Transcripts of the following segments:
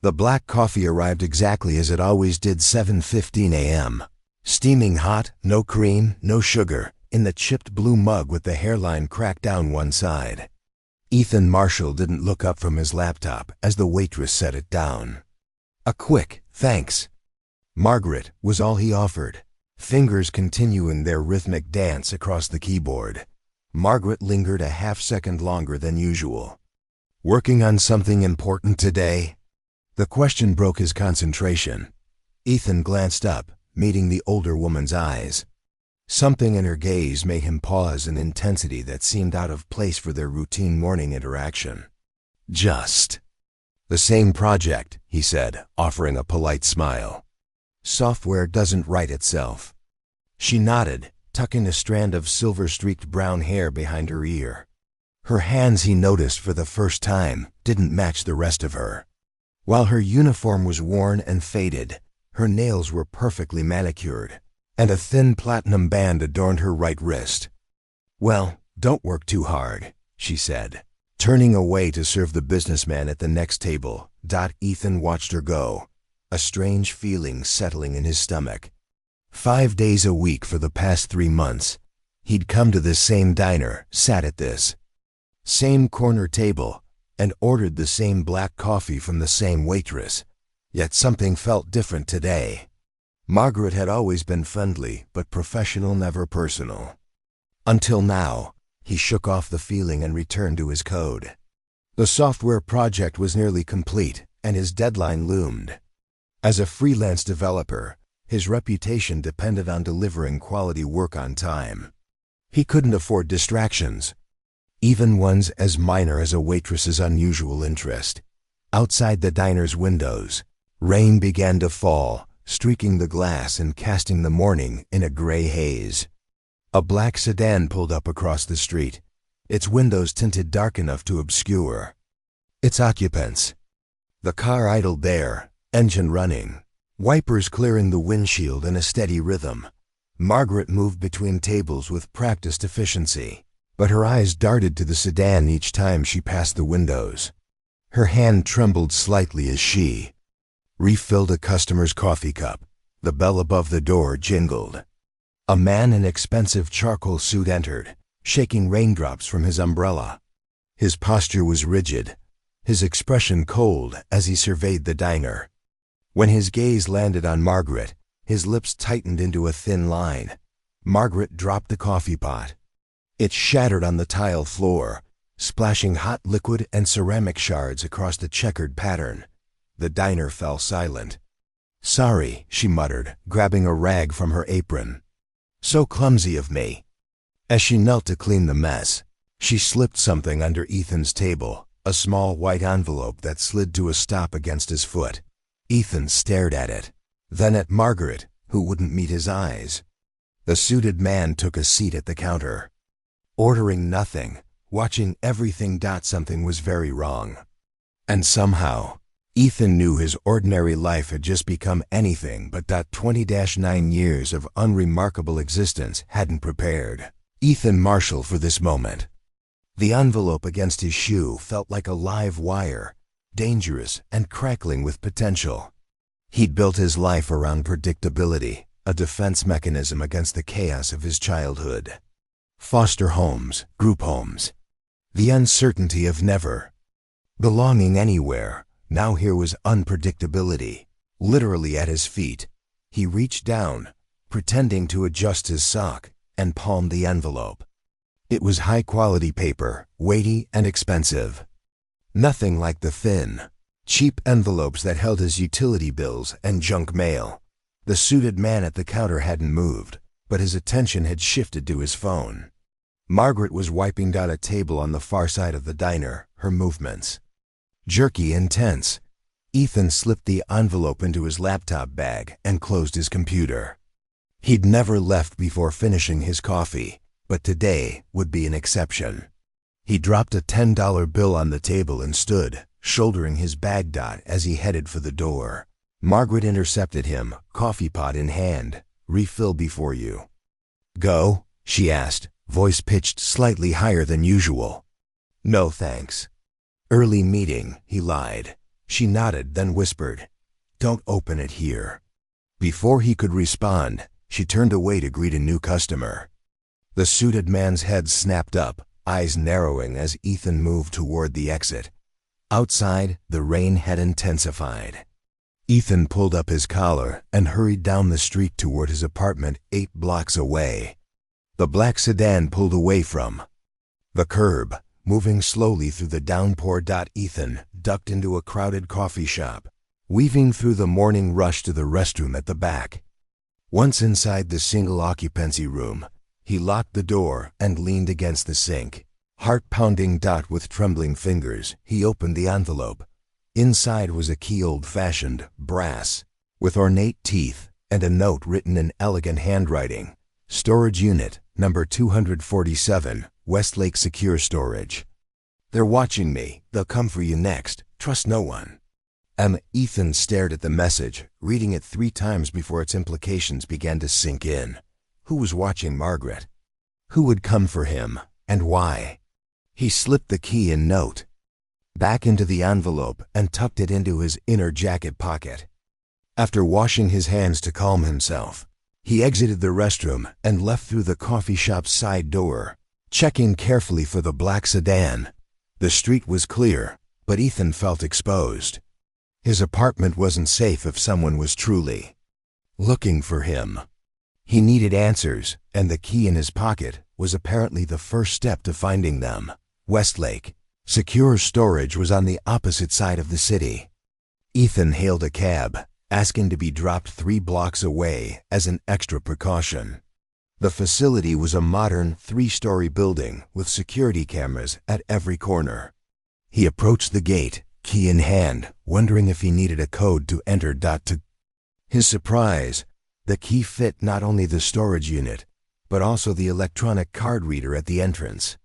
The black coffee arrived exactly as it always did, 7:15 a.m. Steaming hot, no cream, no sugar, in the chipped blue mug with the hairline cracked down one side. Ethan Marshall didn't look up from his laptop as the waitress set it down. A quick, "Thanks, Margaret," was all he offered, fingers continuing their rhythmic dance across the keyboard. Margaret lingered a half-second longer than usual. "Working on something important today?" The question broke his concentration. Ethan glanced up, meeting the older woman's eyes. Something in her gaze made him pause, an intensity that seemed out of place for their routine morning interaction. "Just the same project," he said, offering a polite smile. "Software doesn't write itself." She nodded, tucking a strand of silver-streaked brown hair behind her ear. Her hands, he noticed for the first time, didn't match the rest of her. While her uniform was worn and faded, her nails were perfectly manicured, and a thin platinum band adorned her right wrist. "Well, don't work too hard," she said, turning away to serve the businessman at the next table. Ethan watched her go, a strange feeling settling in his stomach. 5 days a week for the past 3 months, he'd come to this same diner, sat at this same corner table, and ordered the same black coffee from the same waitress. Yet something felt different today. Margaret had always been friendly, but professional, never personal. Until now, he shook off the feeling and returned to his code. The software project was nearly complete, and his deadline loomed. As a freelance developer, his reputation depended on delivering quality work on time. He couldn't afford distractions, even ones as minor as a waitress's unusual interest. Outside the diner's windows, rain began to fall, streaking the glass and casting the morning in a gray haze. A black sedan pulled up across the street, its windows tinted dark enough to obscure its occupants. The car idled there, engine running, wipers clearing the windshield in a steady rhythm. Margaret moved between tables with practiced efficiency, but her eyes darted to the sedan each time she passed the windows. Her hand trembled slightly as she refilled a customer's coffee cup. The bell above the door jingled. A man in expensive charcoal suit entered, shaking raindrops from his umbrella. His posture was rigid, his expression cold as he surveyed the diner. When his gaze landed on Margaret, his lips tightened into a thin line. Margaret dropped the coffee pot. It shattered on the tile floor, splashing hot liquid and ceramic shards across the checkered pattern. The diner fell silent. "Sorry," she muttered, grabbing a rag from her apron. "So clumsy of me." As she knelt to clean the mess, she slipped something under Ethan's table, a small white envelope that slid to a stop against his foot. Ethan stared at it, then at Margaret, who wouldn't meet his eyes. The suited man took a seat at the counter. Ordering nothing, watching everything. Something was very wrong. And somehow, Ethan knew his ordinary life had just become anything but 20-9 years of unremarkable existence hadn't prepared Ethan Marshall for this moment. The envelope against his shoe felt like a live wire, dangerous and crackling with potential. He'd built his life around predictability, a defense mechanism against the chaos of his childhood. Foster homes, group homes, the uncertainty of never belonging anywhere. Now here was unpredictability, literally at his feet. He reached down, pretending to adjust his sock, and palmed the envelope. It was high-quality paper, weighty and expensive. Nothing like the thin, cheap envelopes that held his utility bills and junk mail. The suited man at the counter hadn't moved, but his attention had shifted to his phone. Margaret was wiping down a table on the far side of the diner, her movements jerky and tense. Ethan slipped the envelope into his laptop bag and closed his computer. He'd never left before finishing his coffee, but today would be an exception. He dropped a $10 bill on the table and stood, shouldering his bag. As he headed for the door, Margaret intercepted him, coffee pot in hand. "Refill before you go?" she asked, voice pitched slightly higher than usual. "No thanks." "Early meeting," he lied, She nodded, then whispered, "Don't open it here." Before he could respond, she turned away to greet a new customer. The suited man's head snapped up, eyes narrowing as Ethan moved toward the exit. Outside, the rain had intensified. Ethan pulled up his collar and hurried down the street toward his apartment 8 blocks away. The black sedan pulled away from the curb, moving slowly through the downpour. Ethan ducked into a crowded coffee shop, weaving through the morning rush to the restroom at the back. Once inside the single-occupancy room, he locked the door and leaned against the sink. Heart pounding. With trembling fingers, he opened the envelope. Inside was a key, old-fashioned, brass, with ornate teeth, and a note written in elegant handwriting. "Storage unit, number 247, Westlake Secure Storage. They're watching me. They'll come for you next. Trust no one." Ethan stared at the message, reading it 3 times before its implications began to sink in. Who was watching Margaret? Who would come for him, and why? He slipped the key and note back into the envelope and tucked it into his inner jacket pocket. After washing his hands to calm himself, he exited the restroom and left through the coffee shop's side door, checking carefully for the black sedan. The street was clear, but Ethan felt exposed. His apartment wasn't safe if someone was truly looking for him. He needed answers, and the key in his pocket was apparently the first step to finding them. Westlake Secure Storage was on the opposite side of the city. Ethan hailed a cab, asking to be dropped 3 blocks away as an extra precaution. The facility was a modern 3-story building with security cameras at every corner. He approached the gate, key in hand, wondering if he needed a code to enter. To his surprise, the key fit not only the storage unit, but also the electronic card reader at the entrance.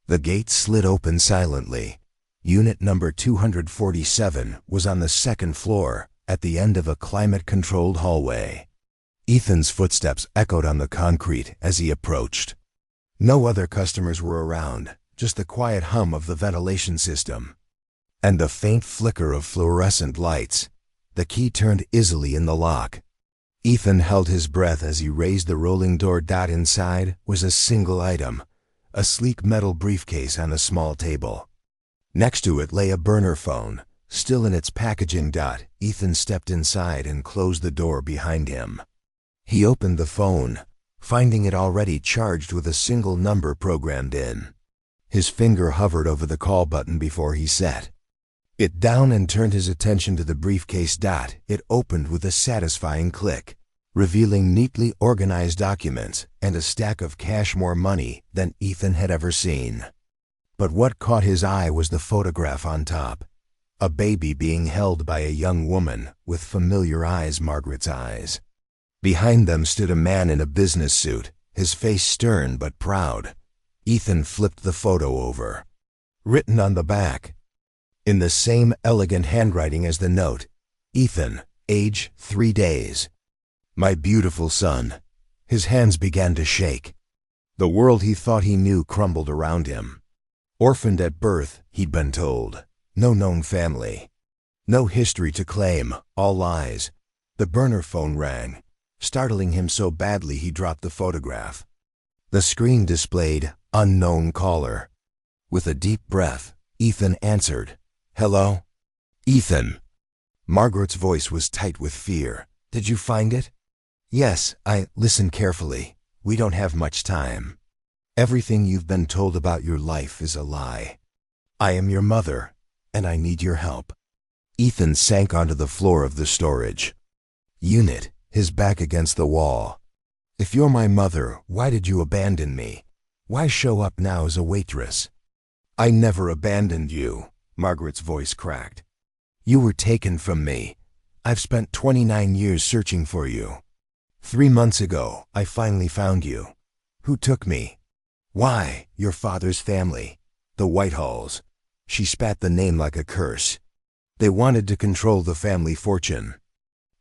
The gate slid open silently. Unit number 247 was on the 2nd floor, at the end of a climate-controlled hallway. Ethan's footsteps echoed on the concrete as he approached. No other customers were around, just the quiet hum of the ventilation system and the faint flicker of fluorescent lights. The key turned easily in the lock. Ethan held his breath as he raised the rolling door. Inside was a single item, a sleek metal briefcase on a small table. Next to it lay a burner phone, still in its packaging. Ethan stepped inside and closed the door behind him. He opened the phone, finding it already charged with a single number programmed in. His finger hovered over the call button before he set it down and turned his attention to the briefcase. It opened with a satisfying click, revealing neatly organized documents and a stack of cash, more money than Ethan had ever seen. But what caught his eye was the photograph on top. A baby being held by a young woman with familiar eyes, Margaret's eyes. Behind them stood a man in a business suit, his face stern but proud. Ethan flipped the photo over. Written on the back, in the same elegant handwriting as the note, Ethan, age 3 days. My beautiful son. His hands began to shake. The world he thought he knew crumbled around him. Orphaned at birth, he'd been told. No known family. No history to claim, all lies. The burner phone rang, startling him so badly he dropped the photograph. The screen displayed, unknown caller. With a deep breath, Ethan answered. Hello? Ethan. Margaret's voice was tight with fear. Did you find it? Yes, listen carefully. We don't have much time. Everything you've been told about your life is a lie. I am your mother, and I need your help. Ethan sank onto the floor of the storage unit, his back against the wall. If you're my mother, why did you abandon me? Why show up now as a waitress? I never abandoned you, Margaret's voice cracked. You were taken from me. I've spent 29 years searching for you. 3 months ago, I finally found you. Who took me? Why? Your father's family. The Whitehalls. She spat the name like a curse. They wanted to control the family fortune.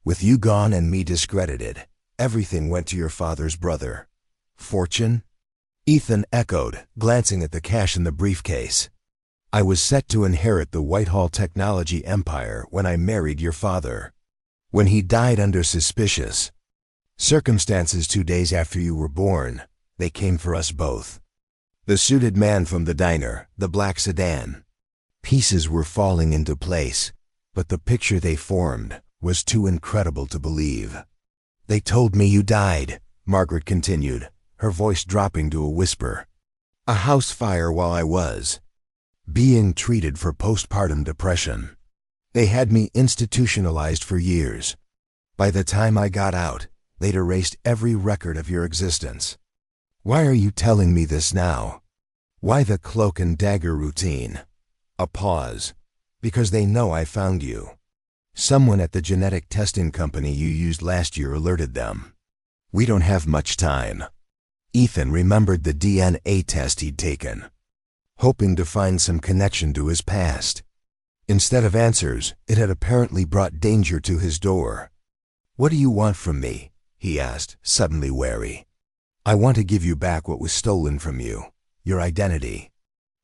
With you gone and me discredited, everything went to your father's brother. Fortune? Ethan echoed, glancing at the cash in the briefcase. I was set to inherit the Whitehall Technology empire when I married your father. When he died under suspicious circumstances 2 days after you were born, they came for us both. The suited man from the diner, the black sedan. Pieces were falling into place, but the picture they formed was too incredible to believe. They told me you died, Margaret continued, her voice dropping to a whisper. A house fire while I was being treated for postpartum depression. They had me institutionalized for years. By the time I got out, they'd erased every record of your existence. Why are you telling me this now? Why the cloak and dagger routine? A pause. Because they know I found you. Someone at the genetic testing company you used last year alerted them. We don't have much time. Ethan remembered the DNA test he'd taken, hoping to find some connection to his past. Instead of answers, it had apparently brought danger to his door. What do you want from me? He asked, suddenly wary. I want to give you back what was stolen from you, your identity,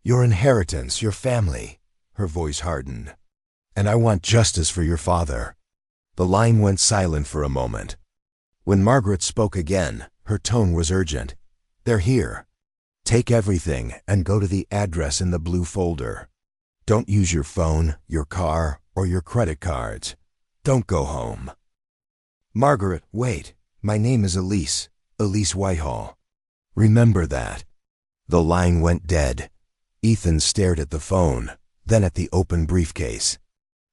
your inheritance, your family. Her voice hardened. And I want justice for your father. The line went silent for a moment. When Margaret spoke again, her tone was urgent. They're here. Take everything and go to the address in the blue folder. Don't use your phone, your car, or your credit cards. Don't go home. Margaret, wait. My name is Elise Whitehall. Remember that. The line went dead. Ethan stared at the phone, then at the open briefcase.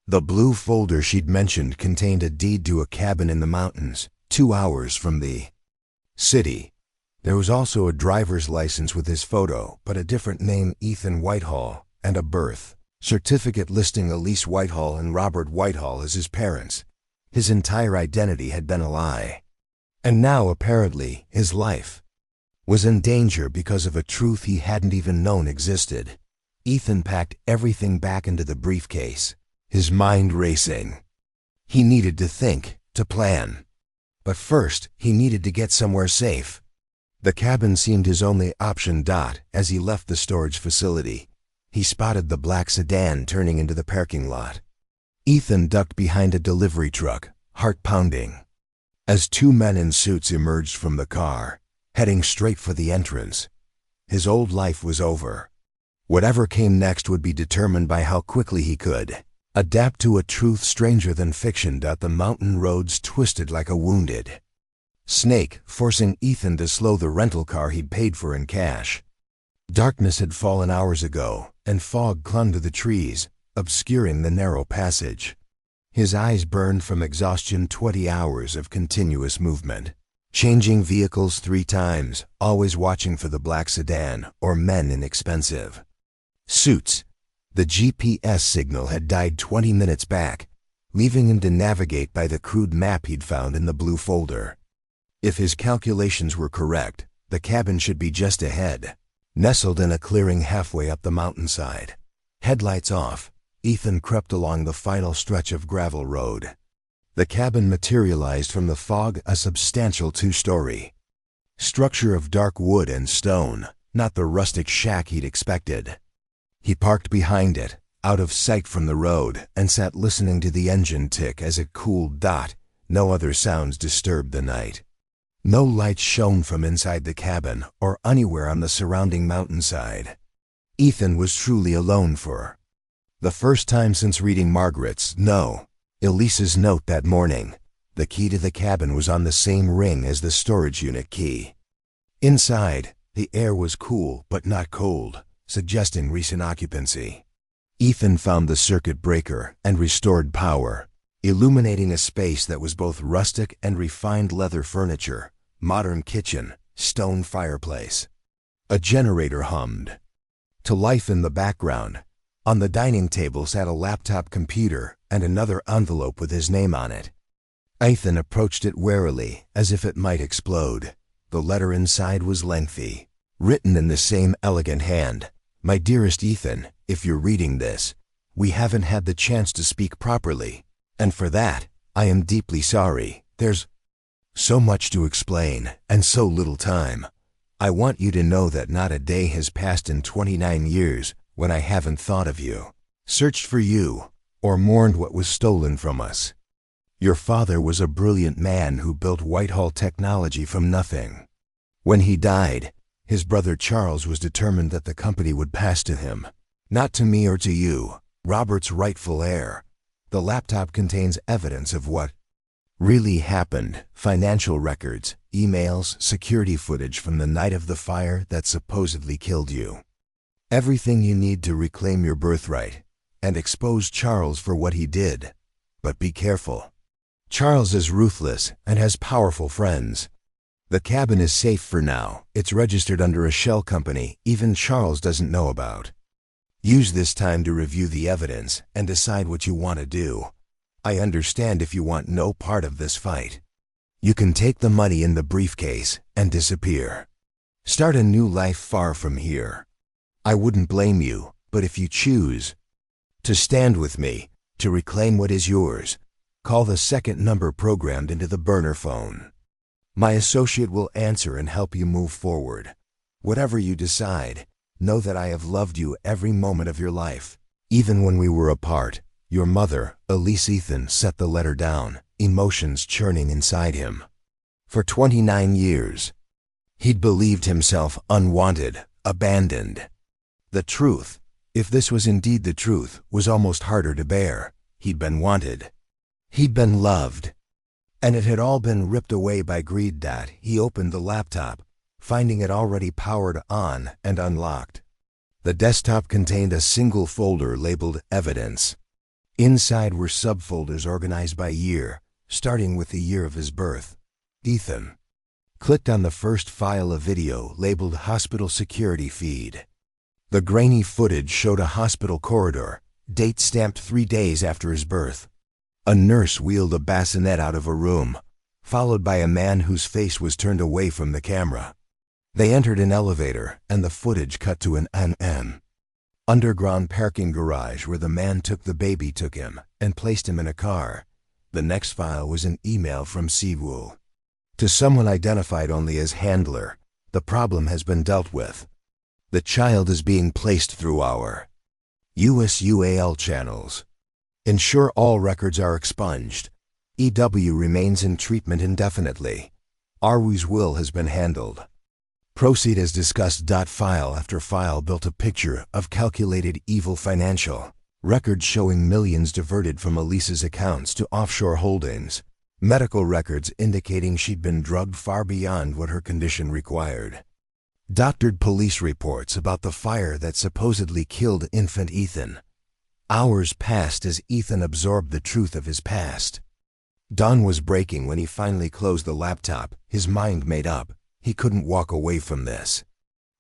The blue folder she'd mentioned contained a deed to a cabin in the mountains, 2 hours from the city. There was also a driver's license with his photo, but a different name, Ethan Whitehall, and a birth certificate listing Elise Whitehall and Robert Whitehall as his parents. His entire identity had been a lie. And now, apparently, his life was in danger because of a truth he hadn't even known existed. Ethan packed everything back into the briefcase, his mind racing. He needed to think, to plan. But first, he needed to get somewhere safe. The cabin seemed his only option. As he left the storage facility, he spotted the black sedan turning into the parking lot. Ethan ducked behind a delivery truck, heart pounding, as 2 men in suits emerged from the car, heading straight for the entrance. His old life was over. Whatever came next would be determined by how quickly he could adapt to a truth stranger than fiction. The mountain roads twisted like a wounded snake, forcing Ethan to slow the rental car he'd paid for in cash. Darkness had fallen hours ago, and fog clung to the trees, obscuring the narrow passage. His eyes burned from exhaustion. 20 hours of continuous movement, changing vehicles 3 times, always watching for the black sedan or men in expensive suits. The GPS signal had died 20 minutes back, leaving him to navigate by the crude map he'd found in the blue folder. If his calculations were correct, the cabin should be just ahead, nestled in a clearing halfway up the mountainside. Headlights off, Ethan crept along the final stretch of gravel road. The cabin materialized from the fog, a substantial 2-story structure of dark wood and stone, not the rustic shack he'd expected. He parked behind it, out of sight from the road, and sat listening to the engine tick as it cooled. No other sounds disturbed the night. No lights shone from inside the cabin or anywhere on the surrounding mountainside. Ethan was truly alone for the first time since reading Elise's note that morning. The key to the cabin was on the same ring as the storage unit key. Inside, the air was cool but not cold, suggesting recent occupancy. Ethan found the circuit breaker and restored power, illuminating a space that was both rustic and refined. Leather furniture, modern kitchen, stone fireplace. A generator hummed to life in the background. On the dining table sat a laptop computer and another envelope with his name on it. Ethan approached it warily, as if it might explode. The letter inside was lengthy, written in the same elegant hand. My dearest Ethan, if you're reading this, we haven't had the chance to speak properly, and for that, I am deeply sorry. There's so much to explain, and so little time. I want you to know that not a day has passed in 29 years when I haven't thought of you, searched for you, or mourned what was stolen from us. Your father was a brilliant man who built Whitehall Technology from nothing. When he died, his brother Charles was determined that the company would pass to him, not to me or to you, Robert's rightful heir. The laptop contains evidence of what really happened: financial records, emails, security footage from the night of the fire that supposedly killed you. Everything you need to reclaim your birthright and expose Charles for what he did. But be careful. Charles is ruthless and has powerful friends. The cabin is safe for now. It's registered under a shell company even Charles doesn't know about. Use this time to review the evidence and decide what you want to do. I understand if you want no part of this fight. You can take the money in the briefcase and disappear. Start a new life far from here. I wouldn't blame you, but if you choose to stand with me, to reclaim what is yours, call the second number programmed into the burner phone. My associate will answer and help you move forward. Whatever you decide, know that I have loved you every moment of your life. Even when we were apart, your mother, Elise Ethan, set the letter down, emotions churning inside him. For 29 years, he'd believed himself unwanted, abandoned. The truth, if this was indeed the truth, was almost harder to bear. He'd been wanted. He'd been loved. And it had all been ripped away by greed. He opened the laptop, finding it already powered on and unlocked. The desktop contained a single folder labeled Evidence. Inside were subfolders organized by year, starting with the year of his birth. Ethan clicked on the first file, a video labeled Hospital Security Feed. The grainy footage showed a hospital corridor, date stamped 3 days after his birth. A nurse wheeled a bassinet out of a room, followed by a man whose face was turned away from the camera. They entered an elevator, and the footage cut to an underground parking garage where the man took him and placed him in a car. The next file was an email from Siwoo to someone identified only as handler. The problem has been dealt with. The child is being placed through our USUAL channels. Ensure all records are expunged. EW remains in treatment indefinitely. Arwu's will has been handled. Proceed as discussed. File after file built a picture of calculated evil financial records showing millions diverted from Elise's accounts to offshore holdings. Medical records indicating she'd been drugged far beyond what her condition required. Doctored police reports about the fire that supposedly killed infant Ethan. Hours passed as Ethan absorbed the truth of his past. Dawn was breaking when he finally closed the laptop, his mind made up. He couldn't walk away from this.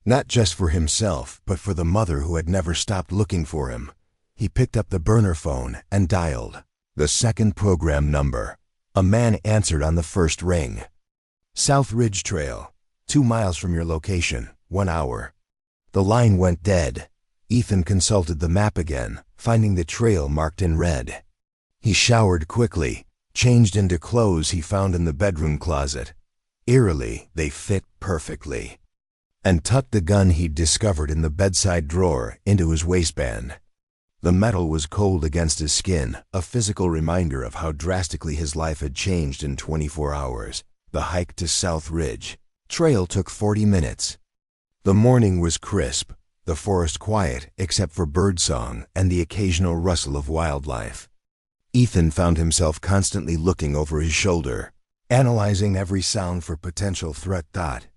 Not just for himself, but for the mother who had never stopped looking for him. He picked up the burner phone and dialed the second program number. A man answered on the first ring. South Ridge Trail, 2 miles from your location, 1 hour. The line went dead. Ethan consulted the map again, finding the trail marked in red. He showered quickly, changed into clothes he found in the bedroom closet. Eerily, they fit perfectly. And tucked the gun he'd discovered in the bedside drawer into his waistband. The metal was cold against his skin, a physical reminder of how drastically his life had changed in 24 hours. The hike to South Ridge Trail took 40 minutes. The morning was crisp, the forest quiet except for birdsong and the occasional rustle of wildlife. Ethan found himself constantly looking over his shoulder, analyzing every sound for potential threat.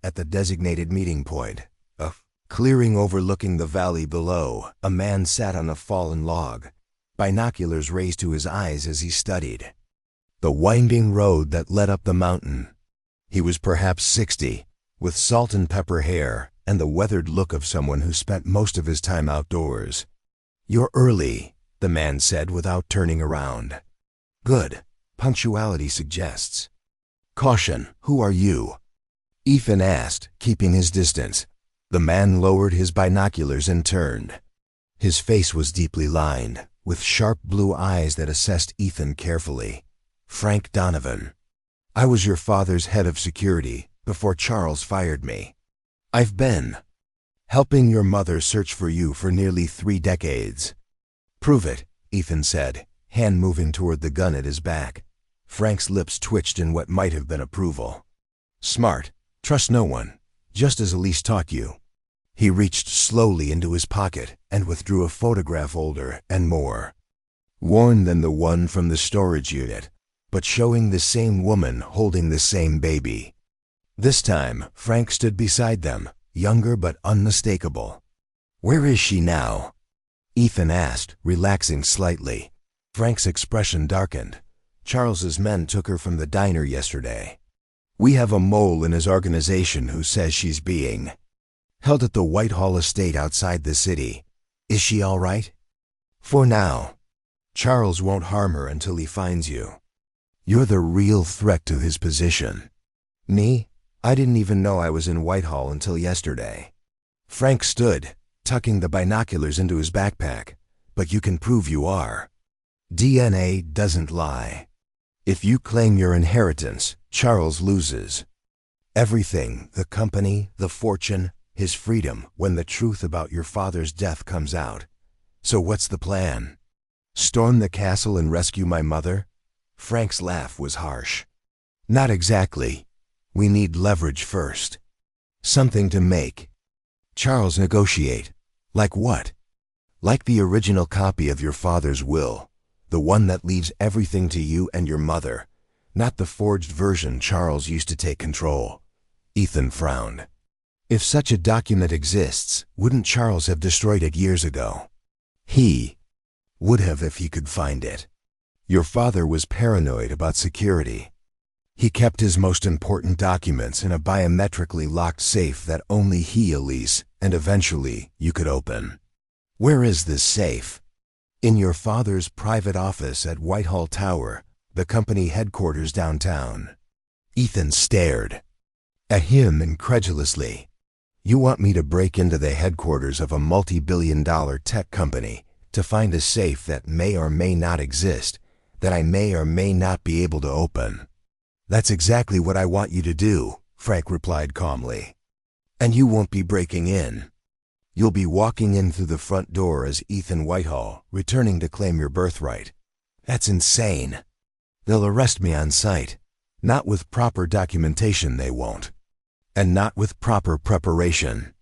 At the designated meeting point, a clearing overlooking the valley below, a man sat on a fallen log, binoculars raised to his eyes as he studied the winding road that led up the mountain. He was perhaps 60, with salt and pepper hair and the weathered look of someone who spent most of his time outdoors. "You're early," the man said without turning around. "Good. Punctuality suggests." "Caution, who are you?" Ethan asked, keeping his distance. The man lowered his binoculars and turned. His face was deeply lined, with sharp blue eyes that assessed Ethan carefully. "Frank Donovan. I was your father's head of security before Charles fired me. I've been helping your mother search for you for nearly 3 decades. Prove it, Ethan said, hand moving toward the gun at his back. Frank's lips twitched in what might have been approval. Smart. Trust no one, just as Elise taught you. He reached slowly into his pocket and withdrew a photograph older and more worn than the one from the storage unit, but showing the same woman holding the same baby. This time, Frank stood beside them, younger but unmistakable. Where is she now? Ethan asked, relaxing slightly. Frank's expression darkened. Charles's men took her from the diner yesterday. We have a mole in his organization who says she's being held at the Whitehall estate outside the city. Is she all right? For now. Charles won't harm her until he finds you. You're the real threat to his position. Me? I didn't even know I was in Whitehall until yesterday. Frank stood, tucking the binoculars into his backpack. But you can prove you are. DNA doesn't lie. If you claim your inheritance, Charles loses. Everything, the company, the fortune, his freedom, when the truth about your father's death comes out. So what's the plan? Storm the castle and rescue my mother? Frank's laugh was harsh. Not exactly. We need leverage first. Something to make. Charles, negotiate. Like what? Like the original copy of your father's will. The one that leaves everything to you and your mother. Not the forged version Charles used to take control. Ethan frowned. If such a document exists, wouldn't Charles have destroyed it years ago? He would have if he could find it. Your father was paranoid about security. He kept his most important documents in a biometrically locked safe that only he, Elise, and eventually you could open. Where is this safe? In your father's private office at Whitehall Tower, the company headquarters downtown. Ethan stared at him incredulously. You want me to break into the headquarters of a multi-billion-dollar tech company to find a safe that may or may not exist, that I may or may not be able to open? That's exactly what I want you to do, Frank replied calmly. And you won't be breaking in. You'll be walking in through the front door as Ethan Whitehall, returning to claim your birthright. That's insane. They'll arrest me on sight. Not with proper documentation, they won't. And not with proper preparation.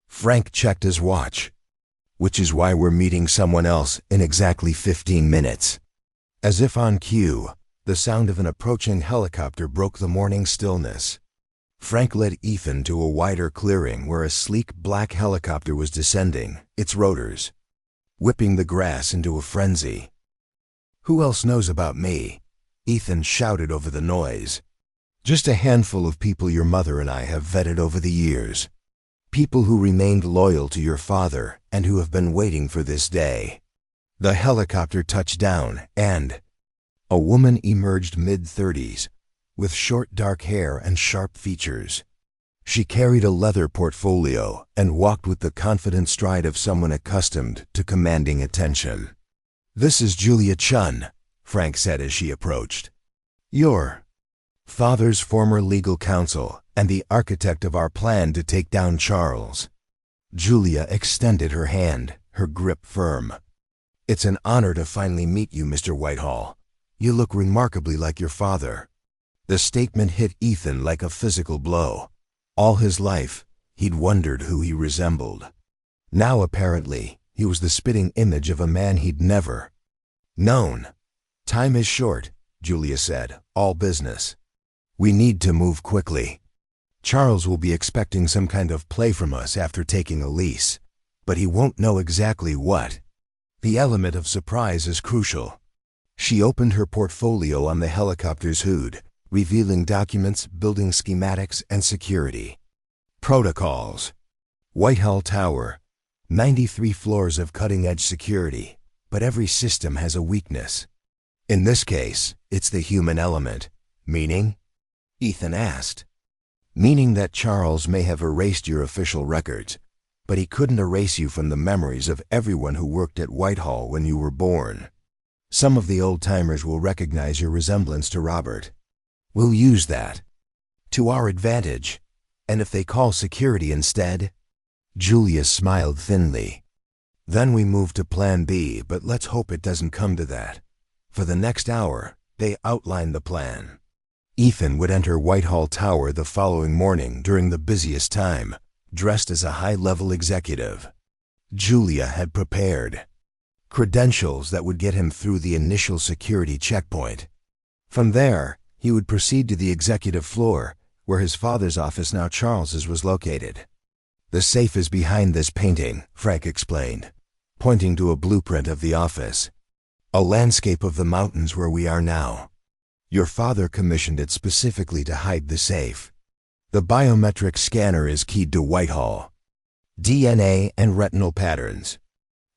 Frank checked his watch. Which is why we're meeting someone else in exactly 15 minutes. As if on cue, the sound of an approaching helicopter broke the morning stillness. Frank led Ethan to a wider clearing where a sleek black helicopter was descending, its rotors whipping the grass into a frenzy. Who else knows about me? Ethan shouted over the noise. Just a handful of people your mother and I have vetted over the years. People who remained loyal to your father and who have been waiting for this day. The helicopter touched down and a woman emerged mid-30s, with short dark hair and sharp features. She carried a leather portfolio and walked with the confident stride of someone accustomed to commanding attention. This is Julia Chun, Frank said as she approached. Your father's former legal counsel and the architect of our plan to take down Charles. Julia extended her hand, her grip firm. It's an honor to finally meet you, Mr. Whitehall. You look remarkably like your father. The statement hit Ethan like a physical blow. All his life, he'd wondered who he resembled. Now, apparently, he was the spitting image of a man he'd never known. Time is short, Julia said, all business. We need to move quickly. Charles will be expecting some kind of play from us after taking Elise, but he won't know exactly what. The element of surprise is crucial. She opened her portfolio on the helicopter's hood, revealing documents, building schematics, and security protocols. Whitehall Tower, 93 floors of cutting-edge security, but every system has a weakness. In this case, it's the human element. Meaning? Ethan asked. Meaning that Charles may have erased your official records, but he couldn't erase you from the memories of everyone who worked at Whitehall when you were born. Some of the old-timers will recognize your resemblance to Robert. We'll use that to our advantage. And if they call security instead? Julia smiled thinly. Then we moved to Plan B, but let's hope it doesn't come to that. For the next hour, they outlined the plan. Ethan would enter Whitehall Tower the following morning during the busiest time, dressed as a high-level executive. Julia had prepared credentials that would get him through the initial security checkpoint. From there, he would proceed to the executive floor, where his father's office, now Charles's, was located. "The safe is behind this painting," Frank explained, pointing to a blueprint of the office. "A landscape of the mountains where we are now. Your father commissioned it specifically to hide the safe. The biometric scanner is keyed to Whitehall. DNA and retinal patterns."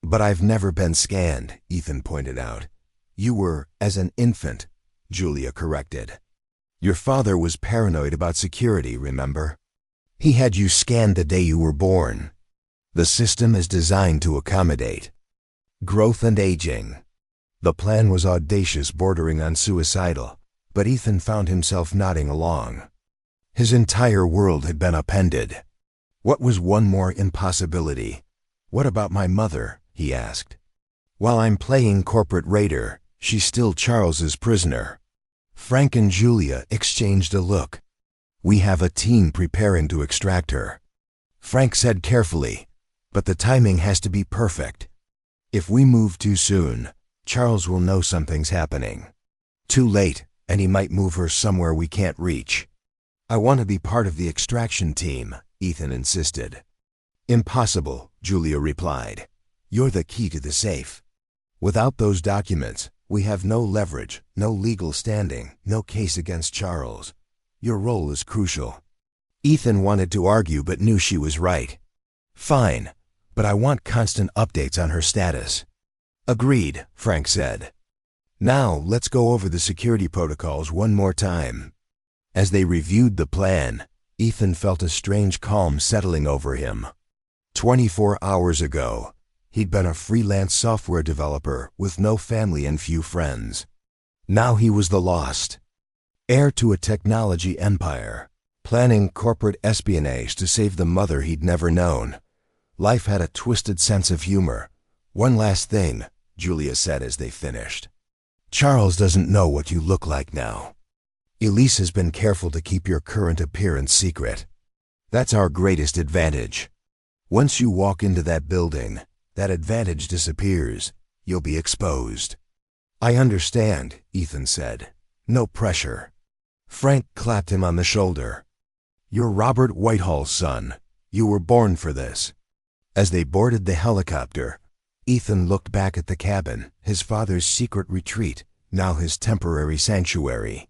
"But I've never been scanned," Ethan pointed out. "You were, as an infant," Julia corrected. "Your father was paranoid about security, remember? He had you scanned the day you were born. The system is designed to accommodate growth and aging." The plan was audacious, bordering on suicidal, but Ethan found himself nodding along. His entire world had been upended. What was one more impossibility? "What about my mother?" he asked. "While I'm playing corporate raider, she's still Charles's prisoner." Frank and Julia exchanged a look. "We have a team preparing to extract her," Frank said carefully, "but the timing has to be perfect. If we move too soon, Charles will know something's happening. Too late, and he might move her somewhere we can't reach." "I want to be part of the extraction team," Ethan insisted. "Impossible," Julia replied. "You're the key to the safe. Without those documents, we have no leverage, no legal standing, no case against Charles. Your role is crucial." Ethan wanted to argue but knew she was right. "Fine, but I want constant updates on her status." "Agreed," Frank said. "Now let's go over the security protocols one more time." As they reviewed the plan, Ethan felt a strange calm settling over him. 24 hours ago, he'd been a freelance software developer with no family and few friends. Now he was the lost heir to a technology empire, planning corporate espionage to save the mother he'd never known. Life had a twisted sense of humor. "One last thing," Julia said as they finished. "Charles doesn't know what you look like now. Elise has been careful to keep your current appearance secret. That's our greatest advantage. Once you walk into that building, that advantage disappears. You'll be exposed." "I understand," Ethan said. "No pressure." Frank clapped him on the shoulder. "You're Robert Whitehall's son. You were born for this." As they boarded the helicopter, Ethan looked back at the cabin, his father's secret retreat, now his temporary sanctuary.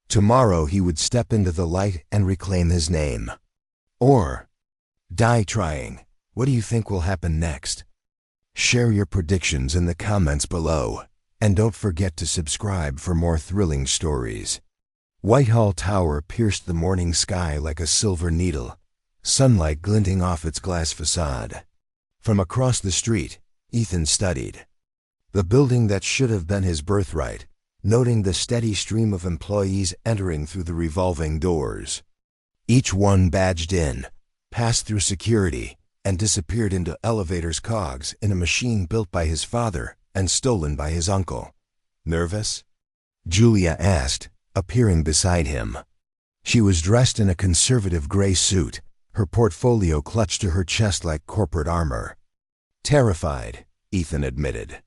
Tomorrow he would step into the light and reclaim his name. Or die trying. What do you think will happen next? Share your predictions in the comments below, and don't forget to subscribe for more thrilling stories. Whitehall Tower pierced the morning sky like a silver needle, sunlight glinting off its glass facade. From across the street, Ethan studied the building that should have been his birthright, noting the steady stream of employees entering through the revolving doors. Each one badged in, passed through security, and disappeared into elevators' cogs in a machine built by his father and stolen by his uncle. "Nervous?" Julia asked, appearing beside him. She was dressed in a conservative gray suit, her portfolio clutched to her chest like corporate armor. "Terrified," Ethan admitted.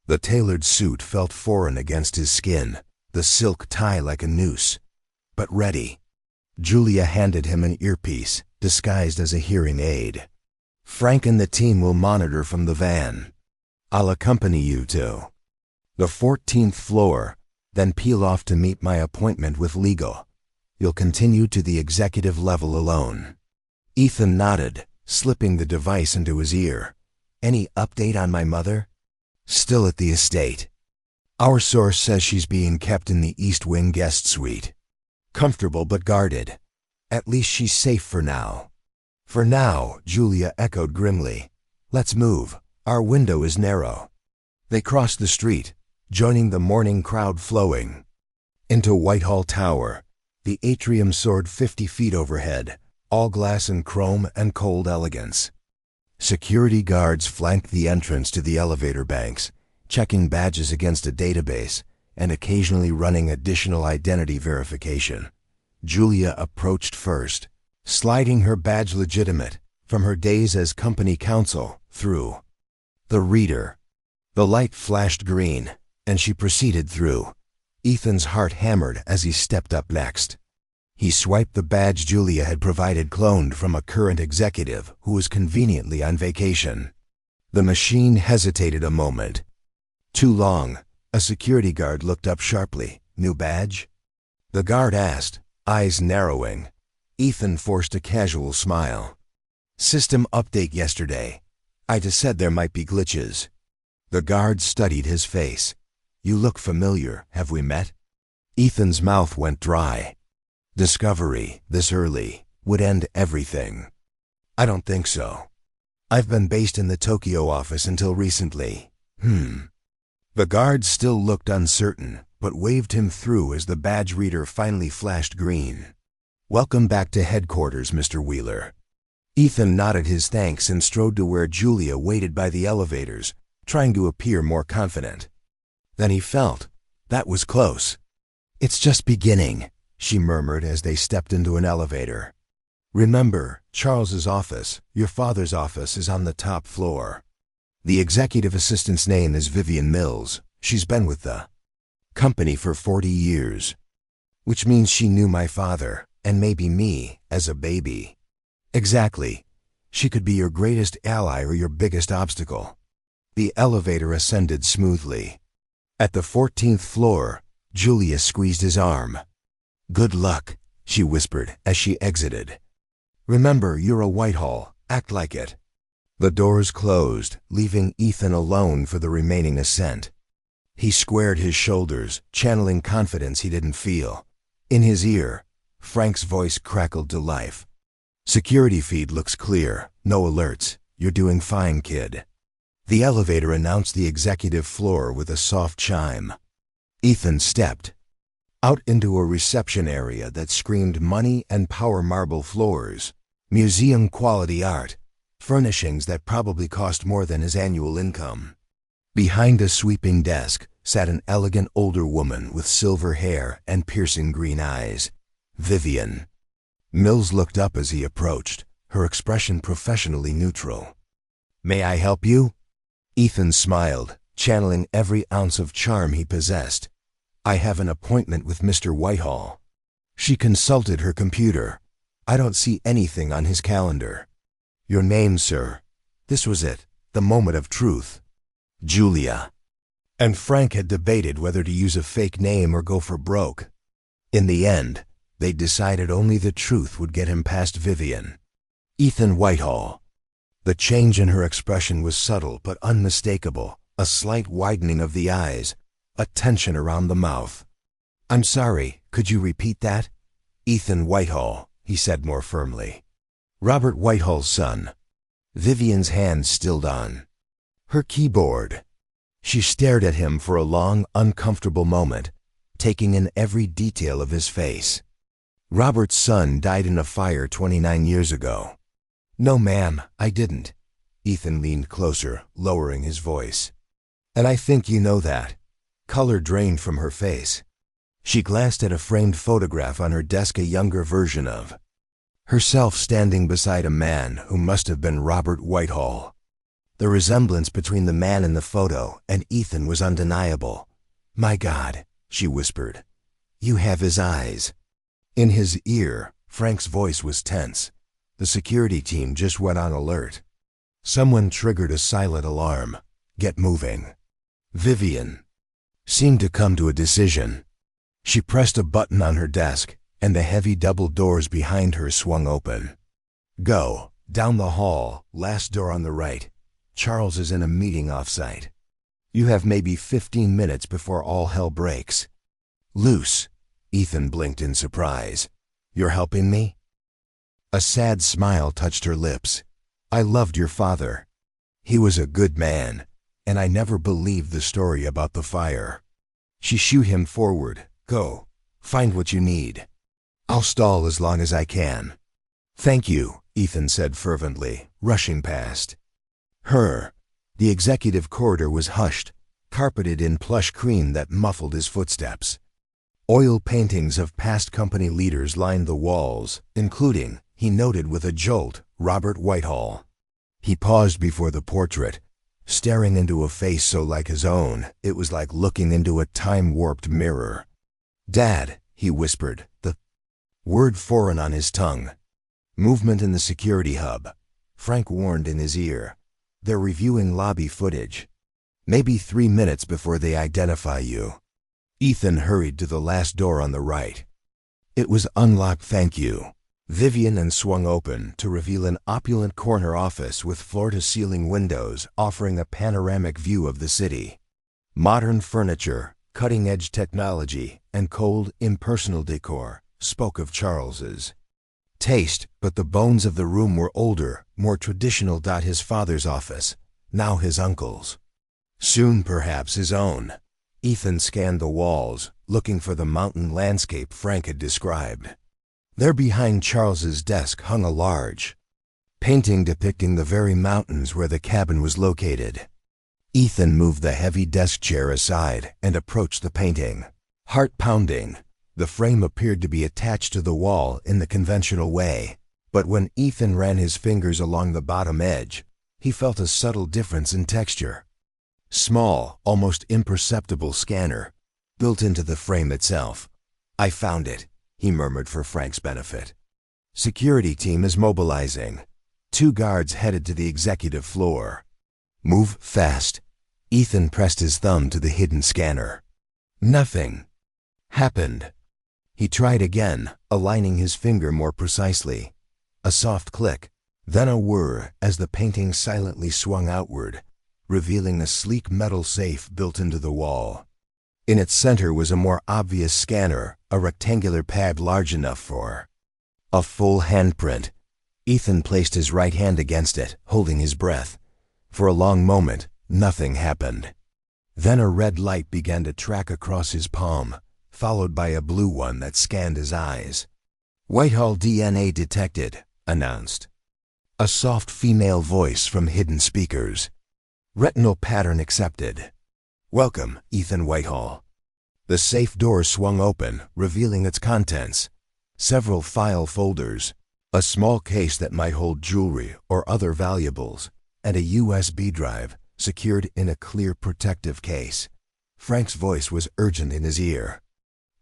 The tailored suit felt foreign against his skin, the silk tie like a noose. "But ready." Julia handed him an earpiece, disguised as a hearing aid. "Frank and the team will monitor from the van. I'll accompany you to the 14th floor, then peel off to meet my appointment with legal. You'll continue to the executive level alone." Ethan nodded, slipping the device into his ear. "Any update on my mother?" "Still at the estate. Our source says she's being kept in the East Wing guest suite. Comfortable but guarded. At least she's safe for now." "For now," Julia echoed grimly. "Let's move. Our window is narrow." They crossed the street, joining the morning crowd flowing into Whitehall Tower. The atrium soared 50 feet overhead, all glass and chrome and cold elegance. Security guards flanked the entrance to the elevator banks, checking badges against a database and occasionally running additional identity verification. Julia approached first, sliding her badge legitimate from her days as company counsel through the reader. The light flashed green, and she proceeded through. Ethan's heart hammered as he stepped up next. He swiped the badge Julia had provided, cloned from a current executive who was conveniently on vacation. The machine hesitated a moment. Too long. A security guard looked up sharply. New badge? The guard asked, eyes narrowing. Ethan forced a casual smile. System update yesterday. I just said there might be glitches. The guard studied his face. You look familiar. Have we met? Ethan's mouth went dry. Discovery, this early, would end everything. I don't think so. I've been based in the Tokyo office until recently. The guard still looked uncertain, but waved him through as the badge reader finally flashed green. Welcome back to headquarters, Mr. Wheeler. Ethan nodded his thanks and strode to where Julia waited by the elevators, trying to appear more confident. Then he felt, that was close. It's just beginning, she murmured as they stepped into an elevator. Remember, Charles's office, your father's office, is on the top floor. The executive assistant's name is Vivian Mills. She's been with the company for 40 years. Which means she knew my father, and maybe me, as a baby. Exactly. She could be your greatest ally or your biggest obstacle. The elevator ascended smoothly. At the 14th floor, Julia squeezed his arm. Good luck, she whispered as she exited. Remember, you're a Whitehall. Act like it. The doors closed, leaving Ethan alone for the remaining ascent. He squared his shoulders, channeling confidence he didn't feel. In his ear, Frank's voice crackled to life. Security feed looks clear. No alerts. You're doing fine, kid. The elevator announced the executive floor with a soft chime. Ethan stepped out into a reception area that screamed money and power, marble floors, museum-quality art, furnishings that probably cost more than his annual income. Behind a sweeping desk sat an elegant older woman with silver hair and piercing green eyes. Vivian. Mills looked up as he approached, her expression professionally neutral. May I help you? Ethan smiled, channeling every ounce of charm he possessed. I have an appointment with Mr. Whitehall. She consulted her computer. I don't see anything on his calendar. Your name, sir. This was it, the moment of truth. Julia. And Frank had debated whether to use a fake name or go for broke. In the end, they decided only the truth would get him past Vivian. Ethan Whitehall. The change in her expression was subtle but unmistakable, a slight widening of the eyes, a tension around the mouth. I'm sorry, could you repeat that? Ethan Whitehall, he said more firmly. Robert Whitehall's son. Vivian's hand stilled on her keyboard. She stared at him for a long, uncomfortable moment, taking in every detail of his face. Robert's son died in a fire 29 years ago. No, ma'am, I didn't. Ethan leaned closer, lowering his voice. And I think you know that. Color drained from her face. She glanced at a framed photograph on her desk, a younger version of herself standing beside a man who must have been Robert Whitehall. The resemblance between the man in the photo and Ethan was undeniable. My God, she whispered. You have his eyes. In his ear, Frank's voice was tense. The security team just went on alert. Someone triggered a silent alarm. Get moving. Vivian seemed to come to a decision. She pressed a button on her desk, and the heavy double doors behind her swung open. Go, down the hall, last door on the right. Charles is in a meeting off-site. You have maybe 15 minutes before all hell breaks. Luce. Ethan blinked in surprise. You're helping me? A sad smile touched her lips. I loved your father. He was a good man, and I never believed the story about the fire. She shooed him forward. Go, find what you need. I'll stall as long as I can. Thank you, Ethan said fervently, rushing past. Her. The executive corridor was hushed, carpeted in plush cream that muffled his footsteps. Oil paintings of past company leaders lined the walls, including, he noted with a jolt, Robert Whitehall. He paused before the portrait, staring into a face so like his own, it was like looking into a time-warped mirror. "Dad," he whispered, the word foreign on his tongue. "Movement in the security hub," Frank warned in his ear. "They're reviewing lobby footage. Maybe 3 minutes before they identify you." Ethan hurried to the last door on the right. It was unlocked, thank you. Vivian, and swung open to reveal an opulent corner office with floor-to-ceiling windows offering a panoramic view of the city. Modern furniture, cutting-edge technology, and cold, impersonal decor spoke of Charles's taste, but the bones of the room were older, more traditional. His father's office, now his uncle's. Soon perhaps his own. Ethan scanned the walls, looking for the mountain landscape Frank had described. There behind Charles's desk hung a large painting depicting the very mountains where the cabin was located. Ethan moved the heavy desk chair aside and approached the painting. Heart pounding, the frame appeared to be attached to the wall in the conventional way, but when Ethan ran his fingers along the bottom edge, he felt a subtle difference in texture. Small, almost imperceptible scanner, built into the frame itself. "I found it," he murmured for Frank's benefit. "Security team is mobilizing." 2 guards headed to the executive floor. "Move fast." Ethan pressed his thumb to the hidden scanner. Nothing happened. He tried again, aligning his finger more precisely. A soft click, then a whir as the painting silently swung outward, revealing a sleek metal safe built into the wall. In its center was a more obvious scanner, a rectangular pad large enough for a full handprint. Ethan placed his right hand against it, holding his breath. For a long moment, nothing happened. Then a red light began to track across his palm, followed by a blue one that scanned his eyes. "Whitehall DNA detected," announced a soft female voice from hidden speakers. "Retinal pattern accepted. Welcome, Ethan Whitehall." The safe door swung open, revealing its contents. Several file folders, a small case that might hold jewelry or other valuables, and a USB drive secured in a clear protective case. Frank's voice was urgent in his ear.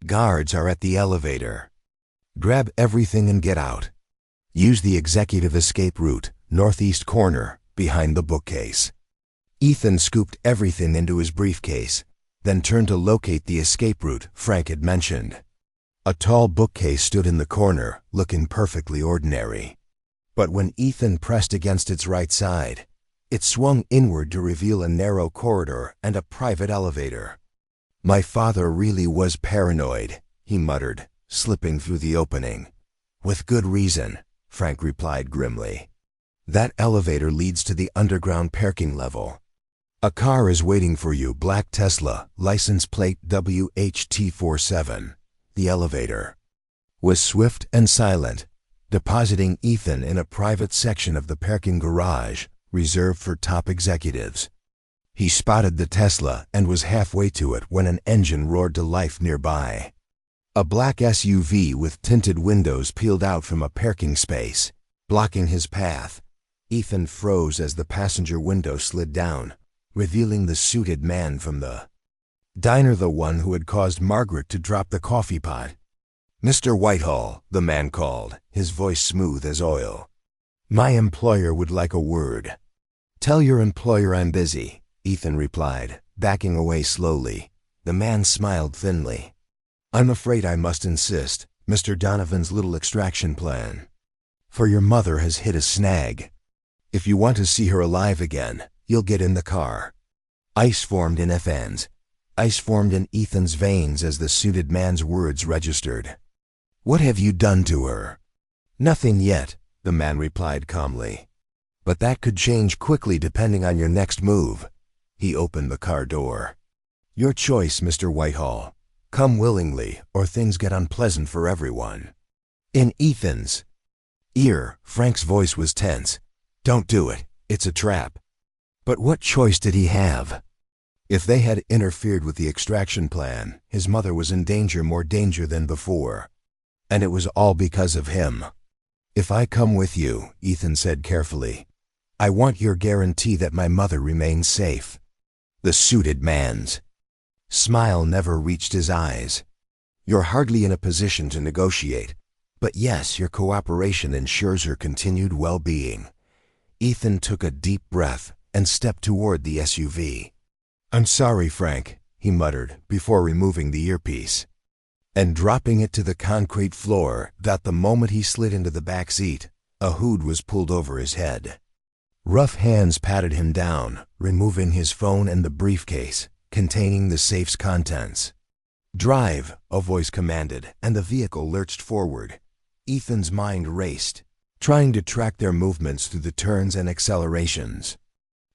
"Guards are at the elevator. Grab everything and get out. Use the executive escape route, northeast corner, behind the bookcase." Ethan scooped everything into his briefcase, then turned to locate the escape route Frank had mentioned. A tall bookcase stood in the corner, looking perfectly ordinary. But when Ethan pressed against its right side, it swung inward to reveal a narrow corridor and a private elevator. "My father really was paranoid," he muttered, slipping through the opening. "With good reason," Frank replied grimly. "That elevator leads to the underground parking level. A car is waiting for you, black Tesla, license plate WHT47. The elevator was swift and silent, depositing Ethan in a private section of the parking garage reserved for top executives. He spotted the Tesla and was halfway to it when an engine roared to life nearby. A black SUV with tinted windows peeled out from a parking space, blocking his path. Ethan froze as the passenger window slid down, revealing the suited man from the diner, the one who had caused Margaret to drop the coffee pot. "Mr. Whitehall," the man called, his voice smooth as oil. "My employer would like a word." "Tell your employer I'm busy," Ethan replied, backing away slowly. The man smiled thinly. "I'm afraid I must insist. Mr. Donovan's little extraction plan for your mother has hit a snag. If you want to see her alive again, you'll get in the car." Ice formed in Ethan's veins as the suited man's words registered. "What have you done to her?" "Nothing yet," the man replied calmly. "But that could change quickly depending on your next move." He opened the car door. "Your choice, Mr. Whitehall. Come willingly, or things get unpleasant for everyone." In Ethan's ear, Frank's voice was tense. "Don't do it. It's a trap." But what choice did he have? If they had interfered with the extraction plan, his mother was in more danger than before. And it was all because of him. "If I come with you," Ethan said carefully, "I want your guarantee that my mother remains safe." The suited man's smile never reached his eyes. "You're hardly in a position to negotiate, but yes, your cooperation ensures her continued well-being." Ethan took a deep breath and stepped toward the SUV. "I'm sorry, Frank," he muttered before removing the earpiece and dropping it to the concrete floor. That the moment he slid into the back seat, a hood was pulled over his head. Rough hands patted him down, removing his phone and the briefcase containing the safe's contents. "Drive," a voice commanded, and the vehicle lurched forward. Ethan's mind raced, trying to track their movements through the turns and accelerations.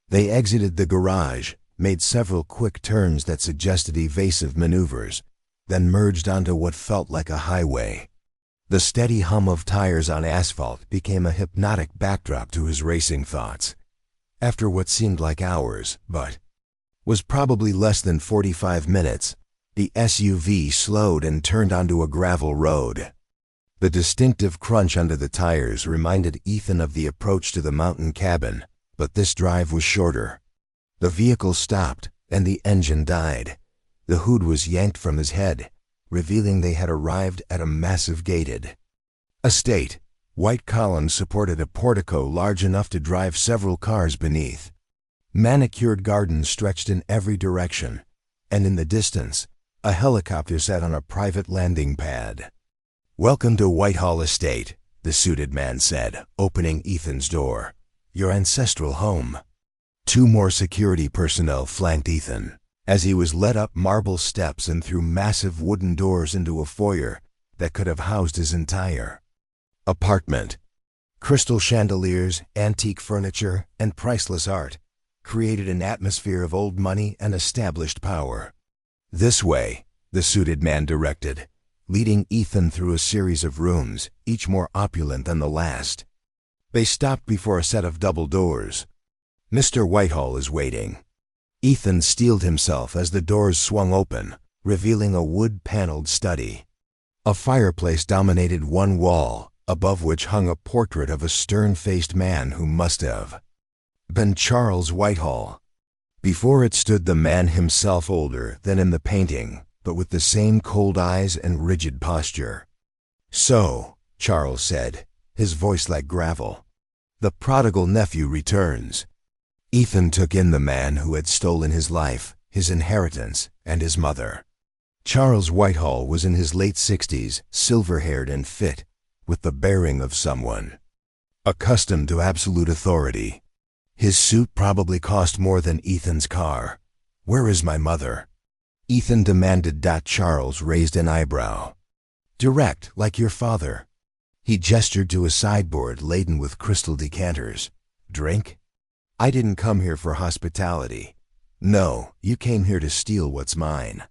They exited the garage, made several quick turns that suggested evasive maneuvers, then merged onto what felt like a highway. The steady hum of tires on asphalt became a hypnotic backdrop to his racing thoughts. After what seemed like hours, but was probably less than 45 minutes, the SUV slowed and turned onto a gravel road. The distinctive crunch under the tires reminded Ethan of the approach to the mountain cabin, but this drive was shorter. The vehicle stopped, and the engine died. The hood was yanked from his head, revealing they had arrived at a massive gated estate. White columns supported a portico large enough to drive several cars beneath. Manicured gardens stretched in every direction, and in the distance, a helicopter sat on a private landing pad. "Welcome to Whitehall Estate," the suited man said, opening Ethan's door. "Your ancestral home." Two more security personnel flanked Ethan as he was led up marble steps and through massive wooden doors into a foyer that could have housed his entire apartment. Crystal chandeliers, antique furniture, and priceless art created an atmosphere of old money and established power. "This way," the suited man directed, leading Ethan through a series of rooms, each more opulent than the last. They stopped before a set of double doors. "Mr. Whitehall is waiting." Ethan steeled himself as the doors swung open, revealing a wood-paneled study. A fireplace dominated one wall, above which hung a portrait of a stern-faced man who must have been Charles Whitehall. Before it stood the man himself, older than in the painting, but with the same cold eyes and rigid posture. "So," Charles said, his voice like gravel, "the prodigal nephew returns." Ethan took in the man who had stolen his life, his inheritance, and his mother. Charles Whitehall was in his late 60s, silver-haired and fit, with the bearing of someone accustomed to absolute authority. His suit probably cost more than Ethan's car. "Where is my mother?" Ethan demanded. Charles raised an eyebrow. "Direct, like your father." He gestured to a sideboard laden with crystal decanters. "Drink?" "I didn't come here for hospitality." "No, you came here to steal what's mine."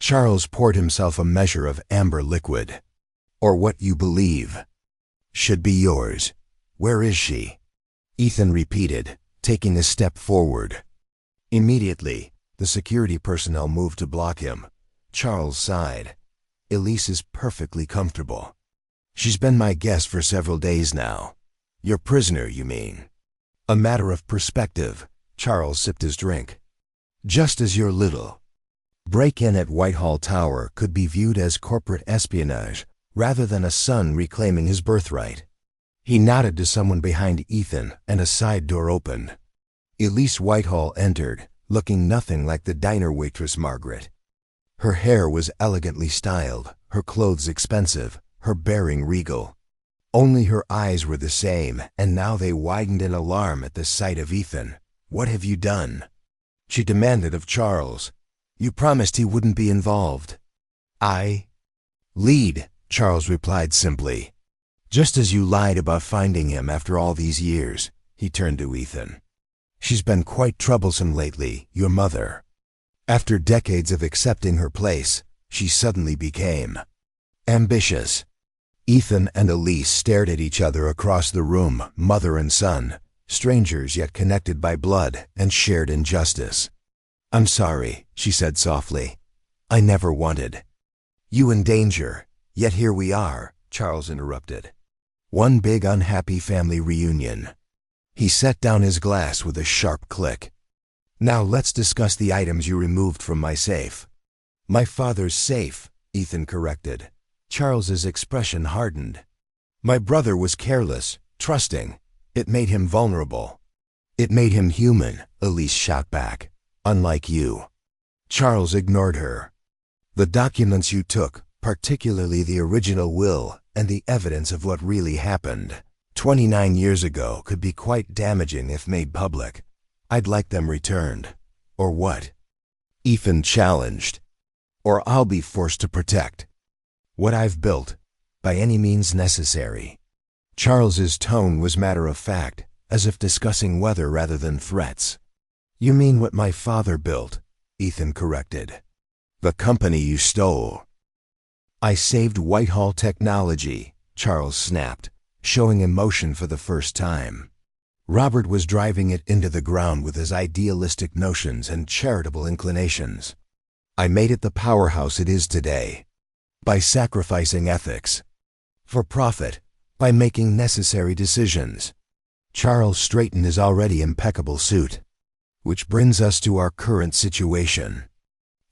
Charles poured himself a measure of amber liquid. "Or what you believe should be yours. Where is she?" Ethan repeated, taking a step forward. Immediately, the security personnel moved to block him. Charles sighed. "Elise is perfectly comfortable. She's been my guest for several days now." "Your prisoner, you mean?" "A matter of perspective." Charles sipped his drink. "Just as your little break-in at Whitehall Tower could be viewed as corporate espionage rather than a son reclaiming his birthright." He nodded to someone behind Ethan, and a side door opened. Elise Whitehall entered, looking nothing like the diner waitress Margaret. Her hair was elegantly styled, her clothes expensive, her bearing regal. Only her eyes were the same, and now they widened in alarm at the sight of Ethan. "What have you done?" she demanded of Charles. "You promised he wouldn't be involved." "I lead," Charles replied simply. "Just as you lied about finding him after all these years." He turned to Ethan. "She's been quite troublesome lately, your mother. After decades of accepting her place, she suddenly became ambitious." Ethan and Elise stared at each other across the room, mother and son, strangers yet connected by blood and shared injustice. "I'm sorry," she said softly. "I never wanted you in danger, yet here we are," Charles interrupted. One big unhappy family reunion. He set down his glass with a sharp click. "Now let's discuss the items you removed from my safe." "My father's safe," Ethan corrected. Charles's expression hardened. "My brother was careless, trusting. It made him vulnerable." "It made him human," Elise shot back. "Unlike you." Charles ignored her. "The documents you took, particularly the original will and the evidence of what really happened 29 years ago, could be quite damaging if made public. I'd like them returned." "Or what?" Ethan challenged. "Or I'll be forced to protect what I've built, by any means necessary." Charles's tone was matter-of-fact, as if discussing weather rather than threats. "You mean what my father built," Ethan corrected. "The company you stole." "I saved Whitehall Technology," Charles snapped, showing emotion for the first time. "Robert was driving it into the ground with his idealistic notions and charitable inclinations. I made it the powerhouse it is today. By sacrificing ethics. For profit. By making necessary decisions." Charles straightened his already impeccable suit. "Which brings us to our current situation.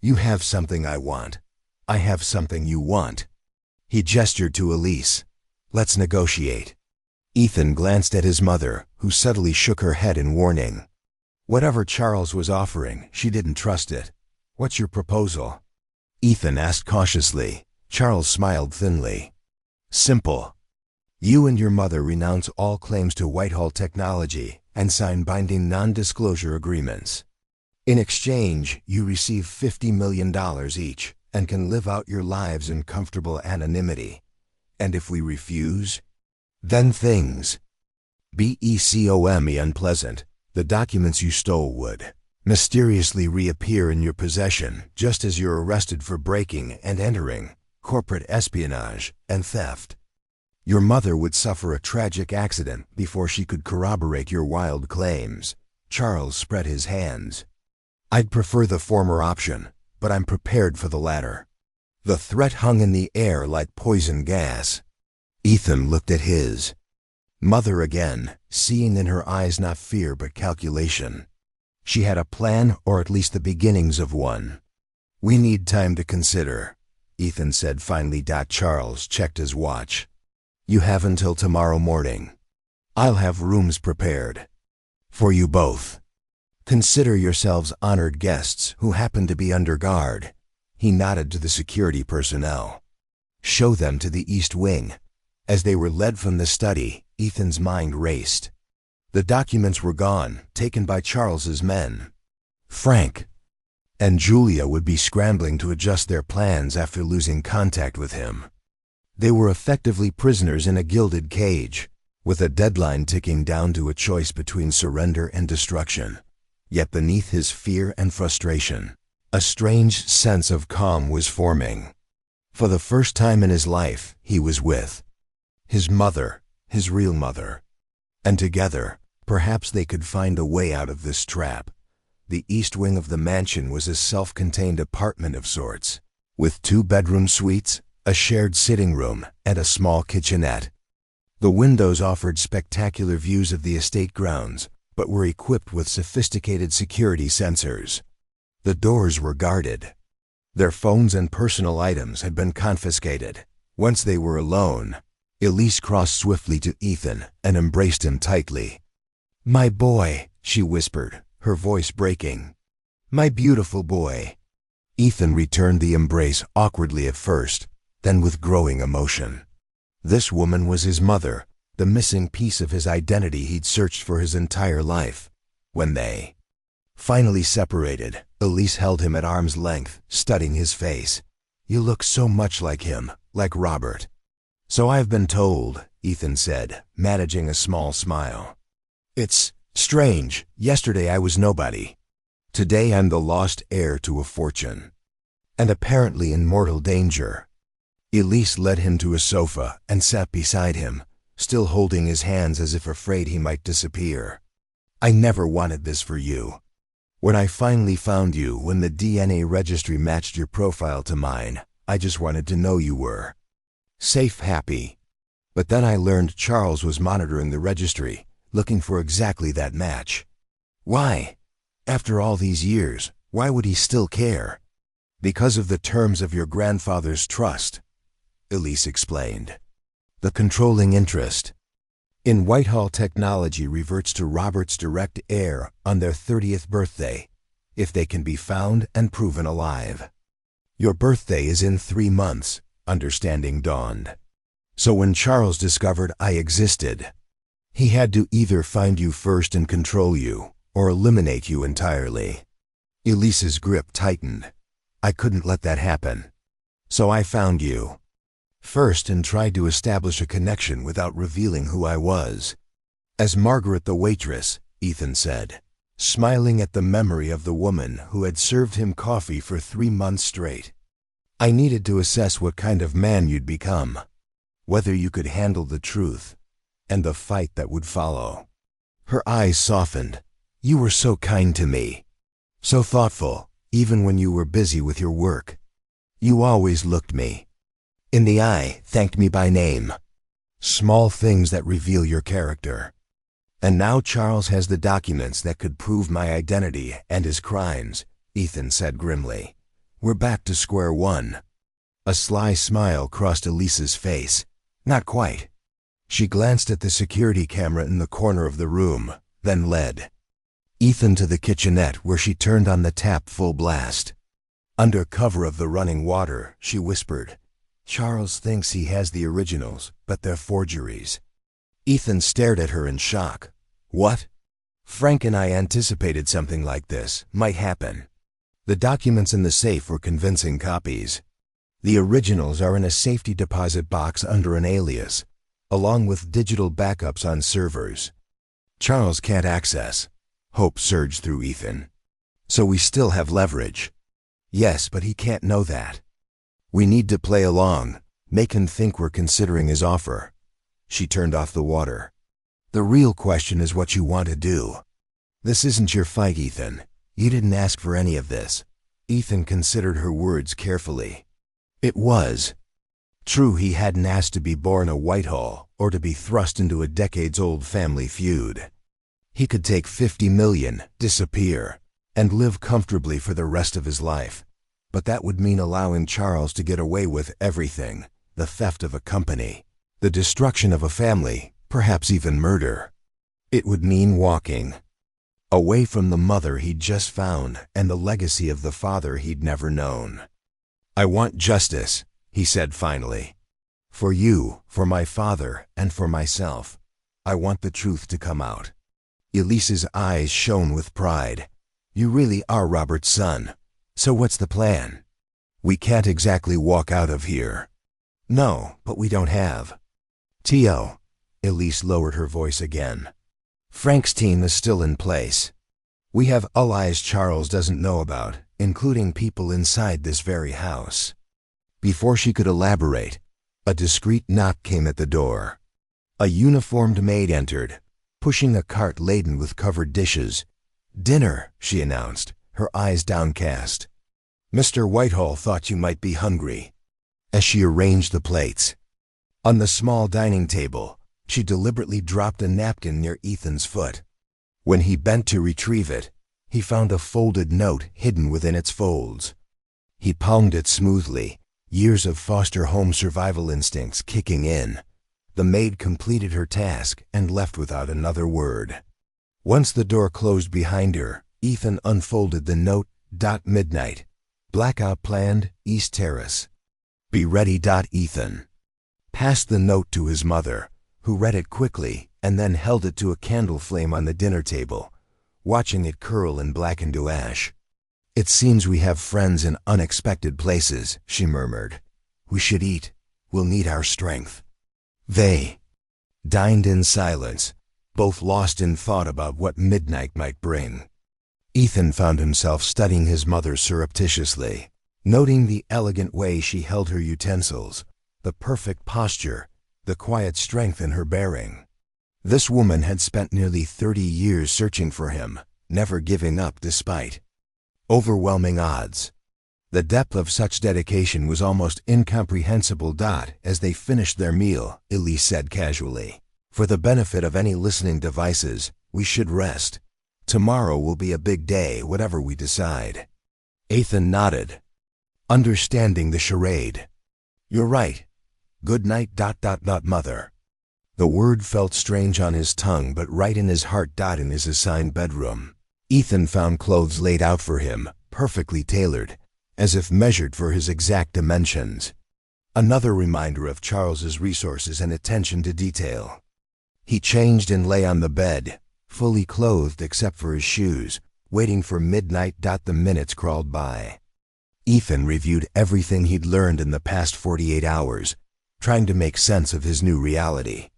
You have something I want. I have something you want." He gestured to Elise. "Let's negotiate." Ethan glanced at his mother, who subtly shook her head in warning. Whatever Charles was offering, she didn't trust it. "What's your proposal?" Ethan asked cautiously. Charles smiled thinly. "Simple. You and your mother renounce all claims to Whitehall Technology and sign binding non-disclosure agreements. In exchange, you receive $50 million each and can live out your lives in comfortable anonymity. And if we refuse, then things become unpleasant. The documents you stole would mysteriously reappear in your possession just as you're arrested for breaking and entering, corporate espionage, and theft. Your mother would suffer a tragic accident before she could corroborate your wild claims." Charles spread his hands. "I'd prefer the former option, but I'm prepared for the latter." The threat hung in the air like poison gas. Ethan looked at his mother again, seeing in her eyes not fear but calculation. She had a plan, or at least the beginnings of one. "We need time to consider," Ethan said finally. Charles checked his watch. "You have until tomorrow morning. I'll have rooms prepared for you both. Consider yourselves honored guests who happen to be under guard." He nodded to the security personnel. "Show them to the East Wing." As they were led from the study, Ethan's mind raced. The documents were gone, taken by Charles's men. Frank and Julia would be scrambling to adjust their plans after losing contact with him. They were effectively prisoners in a gilded cage, with a deadline ticking down to a choice between surrender and destruction. Yet beneath his fear and frustration, a strange sense of calm was forming. For the first time in his life, he was with his mother, his real mother. And together, perhaps they could find a way out of this trap. The east wing of the mansion was a self-contained apartment of sorts, with 2-bedroom suites, a shared sitting room, and a small kitchenette. The windows offered spectacular views of the estate grounds, but were equipped with sophisticated security sensors. The doors were guarded. Their phones and personal items had been confiscated. Once they were alone, Elise crossed swiftly to Ethan and embraced him tightly. "My boy," she whispered, her voice breaking. "My beautiful boy." Ethan returned the embrace awkwardly at first, then with growing emotion. This woman was his mother, the missing piece of his identity he'd searched for his entire life. When they finally separated, Elise held him at arm's length, studying his face. "You look so much like him, like Robert." "So I've been told," Ethan said, managing a small smile. "It's strange. Yesterday I was nobody. Today I'm the lost heir to a fortune. And apparently in mortal danger." Elise led him to a sofa and sat beside him, still holding his hands as if afraid he might disappear. I never wanted this for you. When I finally found you, when the DNA registry matched your profile to mine, I just wanted to know you were safe, happy. But then I learned Charles was monitoring the registry, looking for exactly that match. Why? After all these years, why would he still care? Because of the terms of your grandfather's trust, Elise explained. The controlling interest in Whitehall Technology reverts to Robert's direct heir on their 30th birthday, if they can be found and proven alive. Your birthday is in 3 months, understanding dawned. So when Charles discovered I existed, he had to either find you first and control you, or eliminate you entirely. Elise's grip tightened. I couldn't let that happen. So I found you first and tried to establish a connection without revealing who I was. As Margaret the waitress, Ethan said, smiling at the memory of the woman who had served him coffee for 3 months straight. I needed to assess what kind of man you'd become, whether you could handle the truth, and the fight that would follow. Her eyes softened. You were so kind to me, so thoughtful, even when you were busy with your work. You always looked me in the eye, thanked me by name. Small things that reveal your character. And now Charles has the documents that could prove my identity and his crimes, Ethan said grimly. We're back to square one. A sly smile crossed Elise's face. Not quite. She glanced at the security camera in the corner of the room, then led Ethan to the kitchenette where she turned on the tap full blast. Under cover of the running water, she whispered, Charles thinks he has the originals, but they're forgeries. Ethan stared at her in shock. What? Frank and I anticipated something like this might happen. The documents in the safe were convincing copies. The originals are in a safety deposit box under an alias, along with digital backups on servers. Charles can't access. Hope surged through Ethan. So we still have leverage. Yes, but he can't know that. We need to play along, make him think we're considering his offer. She turned off the water. The real question is what you want to do. This isn't your fight, Ethan. You didn't ask for any of this. Ethan considered her words carefully. It was. True, he hadn't asked to be born a Whitehall or to be thrust into a decades-old family feud. He could take 50 million, disappear, and live comfortably for the rest of his life. But that would mean allowing Charles to get away with everything, the theft of a company, the destruction of a family, perhaps even murder. It would mean walking away from the mother he'd just found and the legacy of the father he'd never known. I want justice, he said finally. For you, for my father, and for myself. I want the truth to come out. Elise's eyes shone with pride. You really are Robert's son. So what's the plan? We can't exactly walk out of here. No, but we don't have. Tio, Elise lowered her voice again. Frank's team is still in place. We have allies Charles doesn't know about, including people inside this very house. Before she could elaborate, a discreet knock came at the door. A uniformed maid entered, pushing a cart laden with covered dishes. Dinner, she announced, her eyes downcast. Mr. Whitehall thought you might be hungry. As she arranged the plates on the small dining table, she deliberately dropped a napkin near Ethan's foot. When he bent to retrieve it, he found a folded note hidden within its folds. He palmed it smoothly, years of foster home survival instincts kicking in. The maid completed her task and left without another word. Once the door closed behind her, Ethan unfolded the note. Midnight. Blackout planned, East Terrace. Be ready. Ethan passed the note to his mother, who read it quickly and then held it to a candle flame on the dinner table, watching it curl and blacken to ash. It seems we have friends in unexpected places, she murmured. We should eat. We'll need our strength. They dined in silence, both lost in thought about what midnight might bring. Ethan found himself studying his mother surreptitiously, noting the elegant way she held her utensils, the perfect posture, the quiet strength in her bearing. This woman had spent nearly 30 years searching for him, never giving up despite overwhelming odds. The depth of such dedication was almost incomprehensible. As they finished their meal, Elise said casually, "For the benefit of any listening devices, we should rest. Tomorrow will be a big day, whatever we decide." Ethan nodded, understanding the charade. "You're right. Good night, mother." The word felt strange on his tongue, but right in his heart. In his assigned bedroom, Ethan found clothes laid out for him, perfectly tailored, as if measured for his exact dimensions. Another reminder of Charles's resources and attention to detail. He changed and lay on the bed, fully clothed except for his shoes, waiting for midnight. The minutes crawled by. Ethan reviewed everything he'd learned in the past 48 hours, trying to make sense of his new reality.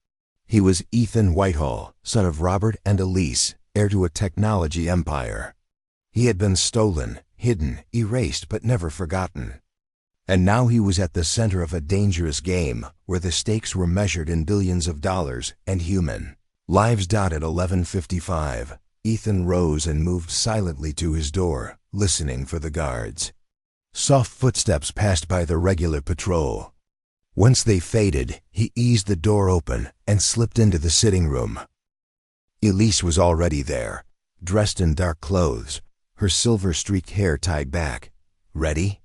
He was Ethan Whitehall, son of Robert and Elise, heir to a technology empire. He had been stolen, hidden, erased, but never forgotten. And now he was at the center of a dangerous game where the stakes were measured in billions of dollars and human lives. At 11:55, Ethan rose and moved silently to his door, listening for the guards. Soft footsteps passed by the regular patrol. Once they faded, he eased the door open and slipped into the sitting room. Elise was already there, dressed in dark clothes, her silver-streaked hair tied back. "Ready?"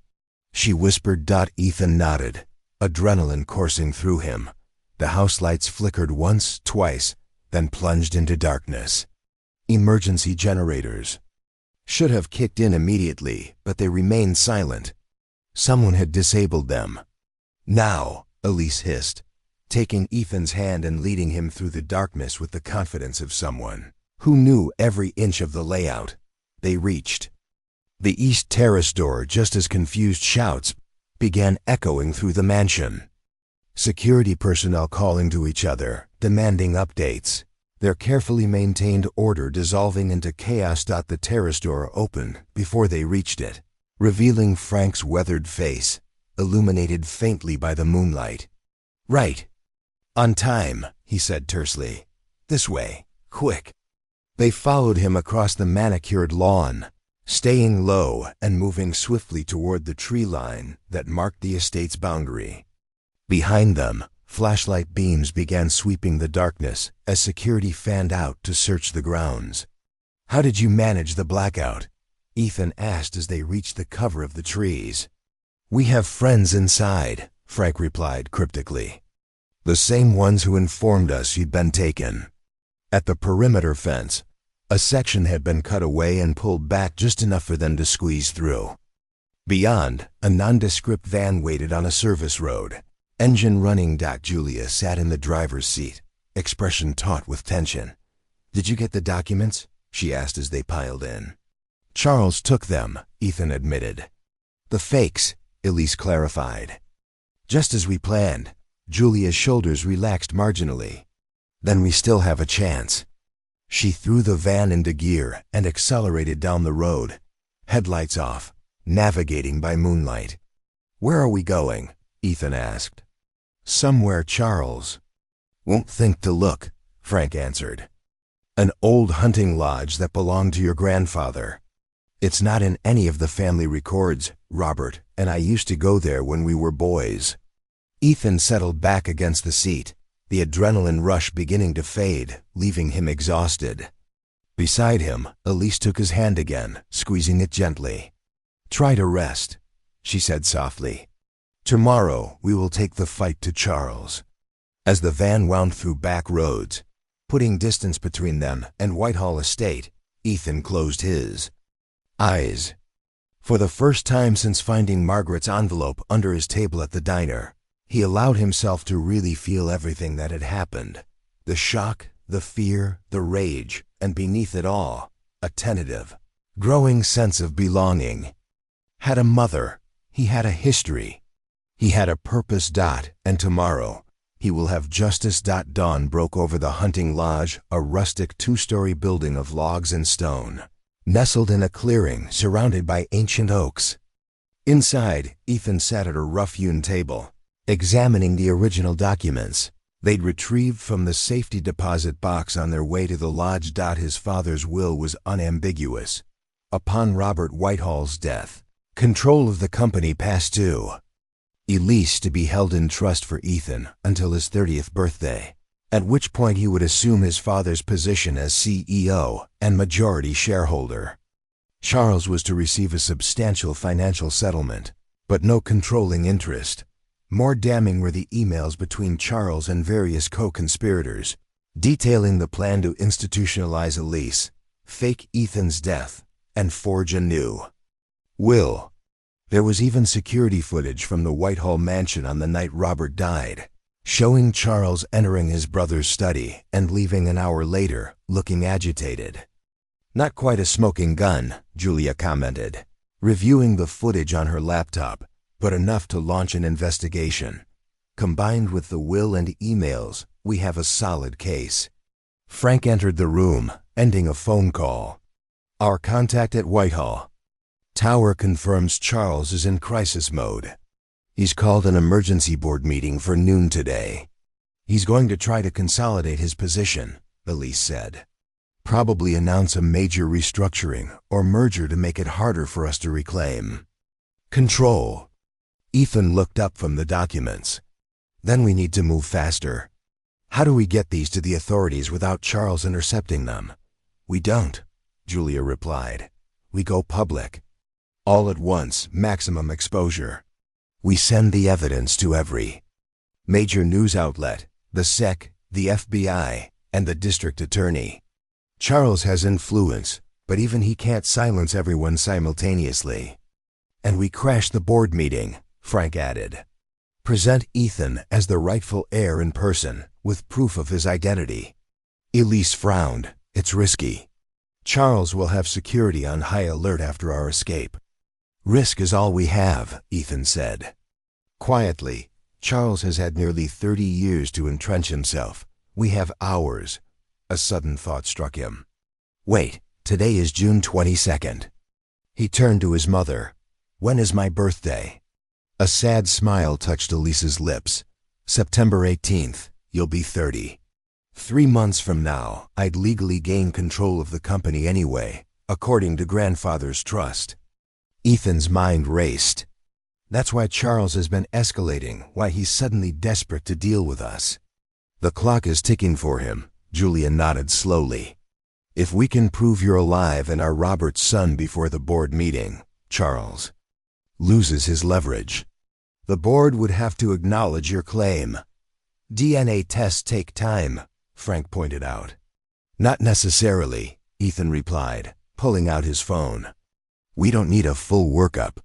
she whispered. Ethan nodded, adrenaline coursing through him. The house lights flickered once, twice, then plunged into darkness. Emergency generators should have kicked in immediately, but they remained silent. Someone had disabled them. "Now," Elise hissed, taking Ethan's hand and leading him through the darkness with the confidence of someone who knew every inch of the layout. They reached the East Terrace door just as confused shouts began echoing through the mansion. Security personnel calling to each other, demanding updates, their carefully maintained order dissolving into chaos. The terrace door opened before they reached it, revealing Frank's weathered face, illuminated faintly by the moonlight. "Right. On time," he said tersely. "This way. Quick." They followed him across the manicured lawn, staying low and moving swiftly toward the tree line that marked the estate's boundary. Behind them, flashlight beams began sweeping the darkness as security fanned out to search the grounds. "How did you manage the blackout?" Ethan asked as they reached the cover of the trees. "We have friends inside," Frank replied cryptically. "The same ones who informed us you'd been taken." At the perimeter fence, a section had been cut away and pulled back just enough for them to squeeze through. Beyond, a nondescript van waited on a service road, engine running. Julia sat in the driver's seat, expression taut with tension. "Did you get the documents?" she asked as they piled in. "Charles took them," Ethan admitted. "The fakes," Elise clarified. "Just as we planned." Julia's shoulders relaxed marginally. "Then we still have a chance." She threw the van into gear and accelerated down the road, headlights off, navigating by moonlight. "Where are we going?" Ethan asked. "Somewhere Charles won't think to look," Frank answered. "An old hunting lodge that belonged to your grandfather. It's not in any of the family records. Robert and I used to go there when we were boys." Ethan settled back against the seat, the adrenaline rush beginning to fade, leaving him exhausted. Beside him, Elise took his hand again, squeezing it gently. "Try to rest," she said softly. "Tomorrow we will take the fight to Charles." As the van wound through back roads, putting distance between them and Whitehall Estate, Ethan closed his eyes. For the first time since finding Margaret's envelope under his table at the diner, he allowed himself to really feel everything that had happened. The shock, the fear, the rage, and beneath it all, a tentative, growing sense of belonging. Had a mother, he had a history, he had a purpose. And tomorrow, he will have justice. Dawn broke over the hunting lodge, a rustic two-story building of logs and stone, nestled in a clearing surrounded by ancient oaks. Inside, Ethan sat at a rough-hewn table, examining the original documents. they'd retrieved from the safety deposit box on their way to the lodge. His father's will was unambiguous. Upon Robert Whitehall's death, control of the company passed to Elise, to be held in trust for Ethan until his 30th birthday, at which point he would assume his father's position as CEO and majority shareholder. Charles was to receive a substantial financial settlement, but no controlling interest. More damning were the emails between Charles and various co-conspirators, detailing the plan to institutionalize Elise, fake Ethan's death, and forge a new will. There was even security footage from the Whitehall mansion on the night Robert died, showing Charles entering his brother's study and leaving an hour later, looking agitated. "Not quite a smoking gun," Julia commented, reviewing the footage on her laptop, "but enough to launch an investigation. Combined with the will and emails, we have a solid case." Frank entered the room, ending a phone call. "Our contact at Whitehall Tower confirms Charles is in crisis mode. He's called an emergency board meeting for noon today. He's going to try to consolidate his position," Elise said. "Probably announce a major restructuring or merger to make it harder for us to reclaim control." Ethan looked up from the documents. "Then we need to move faster. How do we get these to the authorities without Charles intercepting them?" "We don't," Julia replied. "We go public. All at once, maximum exposure. We send the evidence to every major news outlet, the SEC, the FBI, and the district attorney. Charles has influence, but even he can't silence everyone simultaneously. And we crash the board meeting," Frank added. "Present Ethan as the rightful heir in person, with proof of his identity." Elise frowned. "It's risky. Charles will have security on high alert after our escape." "Risk is all we have," Ethan said. Quietly, "Charles has had nearly 30 years to entrench himself. We have hours." A sudden thought struck him. "Wait, today is June 22nd. He turned to his mother. "When is my birthday?" A sad smile touched Elise's lips. "September 18th, you'll be 30. 3 months from now, I'd legally gain control of the company anyway, according to grandfather's trust." Ethan's mind raced. "That's why Charles has been escalating, why he's suddenly desperate to deal with us." "The clock is ticking for him," Julia nodded slowly. "If we can prove you're alive and are Robert's son before the board meeting, Charles loses his leverage. The board would have to acknowledge your claim." "DNA tests take time," Frank pointed out. "Not necessarily," Ethan replied, pulling out his phone. "We don't need a full workup.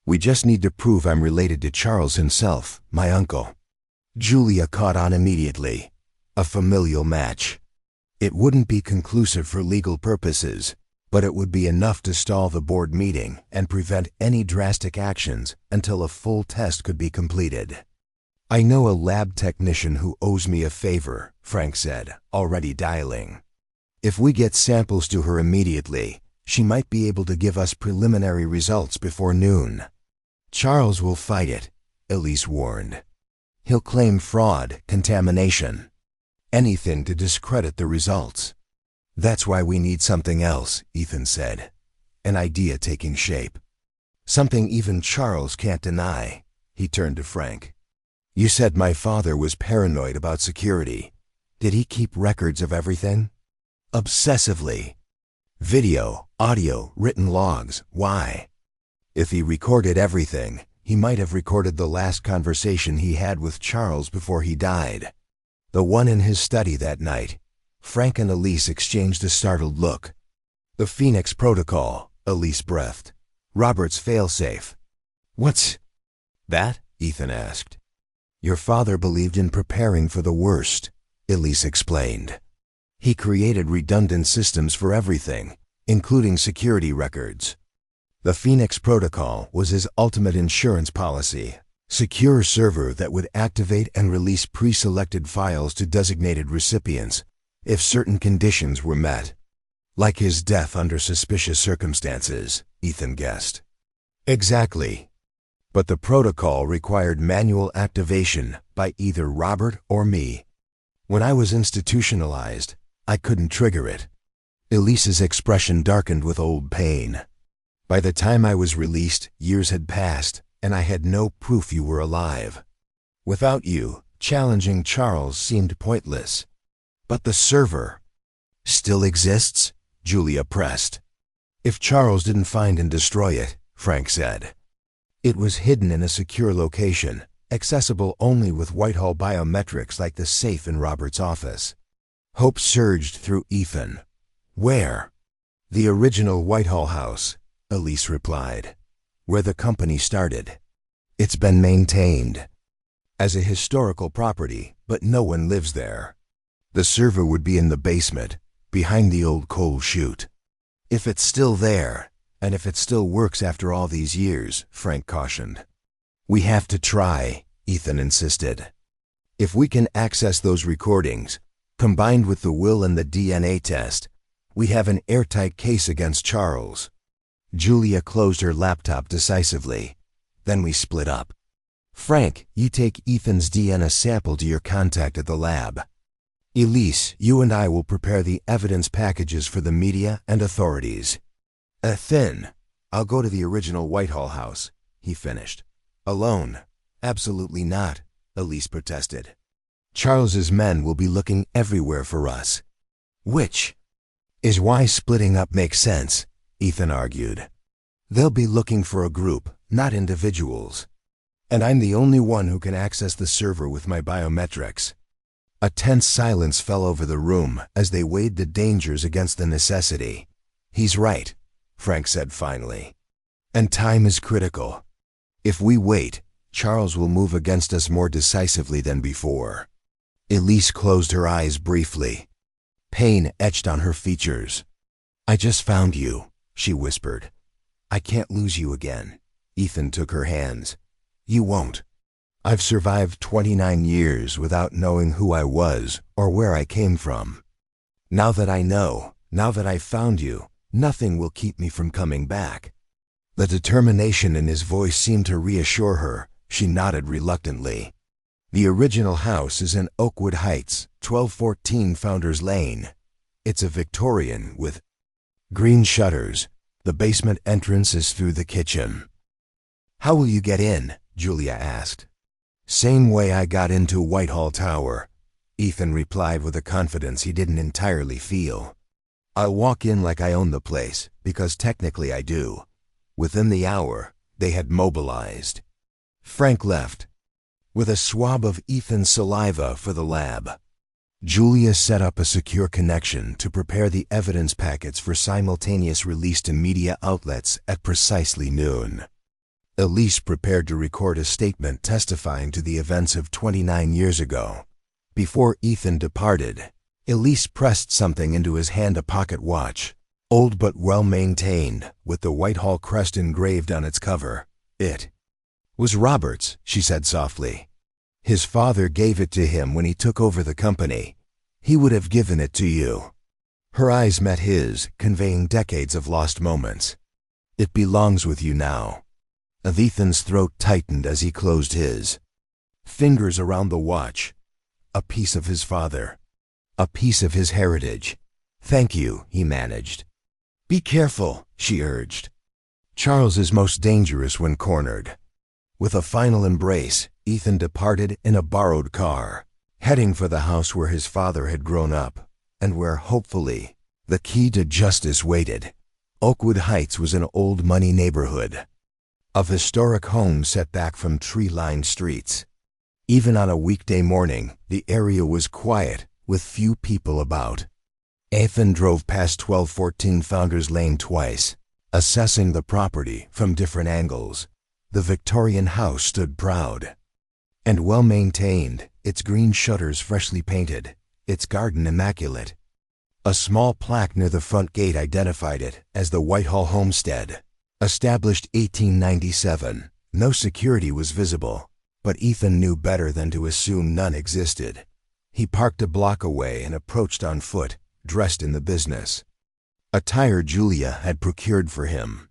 We just need to prove I'm related to Charles himself, my uncle." Julia caught on immediately. A familial match. It wouldn't be conclusive for legal purposes, but it would be enough to stall the board meeting and prevent any drastic actions until a full test could be completed. "I know a lab technician who owes me a favor," Frank said, already dialing. "If we get samples to her immediately, she might be able to give us preliminary results before noon." "Charles will fight it," Elise warned. "He'll claim fraud, contamination, anything to discredit the results." "That's why we need something else," Ethan said, an idea taking shape. "Something even Charles can't deny." He turned to Frank. "You said my father was paranoid about security. Did he keep records of everything?" "Obsessively. Video, audio, written logs. Why?" "If he recorded everything, he might have recorded the last conversation he had with Charles before he died. The one in his study that night." Frank and Elise exchanged a startled look. "The Phoenix Protocol," Elise breathed. "Robert's failsafe." "What's that?" Ethan asked. "Your father believed in preparing for the worst," Elise explained. "He created redundant systems for everything, including security records. The Phoenix Protocol was his ultimate insurance policy, secure server that would activate and release pre-selected files to designated recipients if certain conditions were met. Like his death under suspicious circumstances," Ethan guessed. "Exactly. But the protocol required manual activation by either Robert or me, When I was institutionalized, I couldn't trigger it. Elise's expression darkened with old pain. By the time I was released, years had passed, and I had no proof you were alive. Without you, challenging Charles seemed pointless. But the server still exists? Julia pressed. If Charles didn't find and destroy it, Frank said. It was hidden in a secure location, accessible only with Whitehall biometrics like the safe in Robert's office. Hope surged through Ethan. Where? The original Whitehall house, Elise replied. Where the company started. It's been maintained as a historical property, but no one lives there. The server would be in the basement, behind the old coal chute. If it's still there, and if it still works after all these years, Frank cautioned. We have to try, Ethan insisted. If we can access those recordings, combined with the will and the DNA test, we have an airtight case against Charles. Julia closed her laptop decisively. Then we split up. Frank, you take Ethan's DNA sample to your contact at the lab. Elise, you and I will prepare the evidence packages for the media and authorities. Ethan, I'll go to the original Whitehall house, he finished. Alone? Absolutely not, Elise protested. Charles's men will be looking everywhere for us. Which is why splitting up makes sense, Ethan argued. They'll be looking for a group, not individuals. And I'm the only one who can access the server with my biometrics. A tense silence fell over the room as they weighed the dangers against the necessity. He's right, Frank said finally. And time is critical. If we wait, Charles will move against us more decisively than before. Elise closed her eyes briefly. Pain etched on her features. I just found you, she whispered. I can't lose you again. Ethan took her hands. You won't. I've survived 29 years without knowing who I was or where I came from. Now that I know, now that I've found you, nothing will keep me from coming back. The determination in his voice seemed to reassure her. She nodded reluctantly. The original house is in Oakwood Heights, 1214 Founders Lane. It's a Victorian with green shutters. The basement entrance is through the kitchen. How will you get in? Julia asked. Same way I got into Whitehall Tower, Ethan replied with a confidence he didn't entirely feel. I'll walk in like I own the place, because technically I do. Within the hour, they had mobilized. Frank left, with a swab of Ethan's saliva for the lab. Julia set up a secure connection to prepare the evidence packets for simultaneous release to media outlets at precisely noon. Elise prepared to record a statement testifying to the events of 29 years ago. Before Ethan departed, Elise pressed something into his hand, a pocket watch, old but well-maintained, with the Whitehall crest engraved on its cover. It was Robert's, she said softly. His father gave it to him when he took over the company. He would have given it to you. Her eyes met his, conveying decades of lost moments. It belongs with you now. Ethan's throat tightened as he closed his fingers around the watch. A piece of his father. A piece of his heritage. Thank you, he managed. Be careful, she urged. Charles is most dangerous when cornered. With a final embrace, Ethan departed in a borrowed car, heading for the house where his father had grown up, and where, hopefully, the key to justice waited. Oakwood Heights was an old money neighborhood, of historic homes set back from tree-lined streets. Even on a weekday morning, the area was quiet, with few people about. Ethan drove past 1214 Founders Lane twice, assessing the property from different angles. The Victorian house stood proud and well-maintained, its green shutters freshly painted, its garden immaculate. A small plaque near the front gate identified it as the Whitehall homestead. Established 1897, no security was visible, but Ethan knew better than to assume none existed. He parked a block away and approached on foot, dressed in the business attire Julia had procured for him.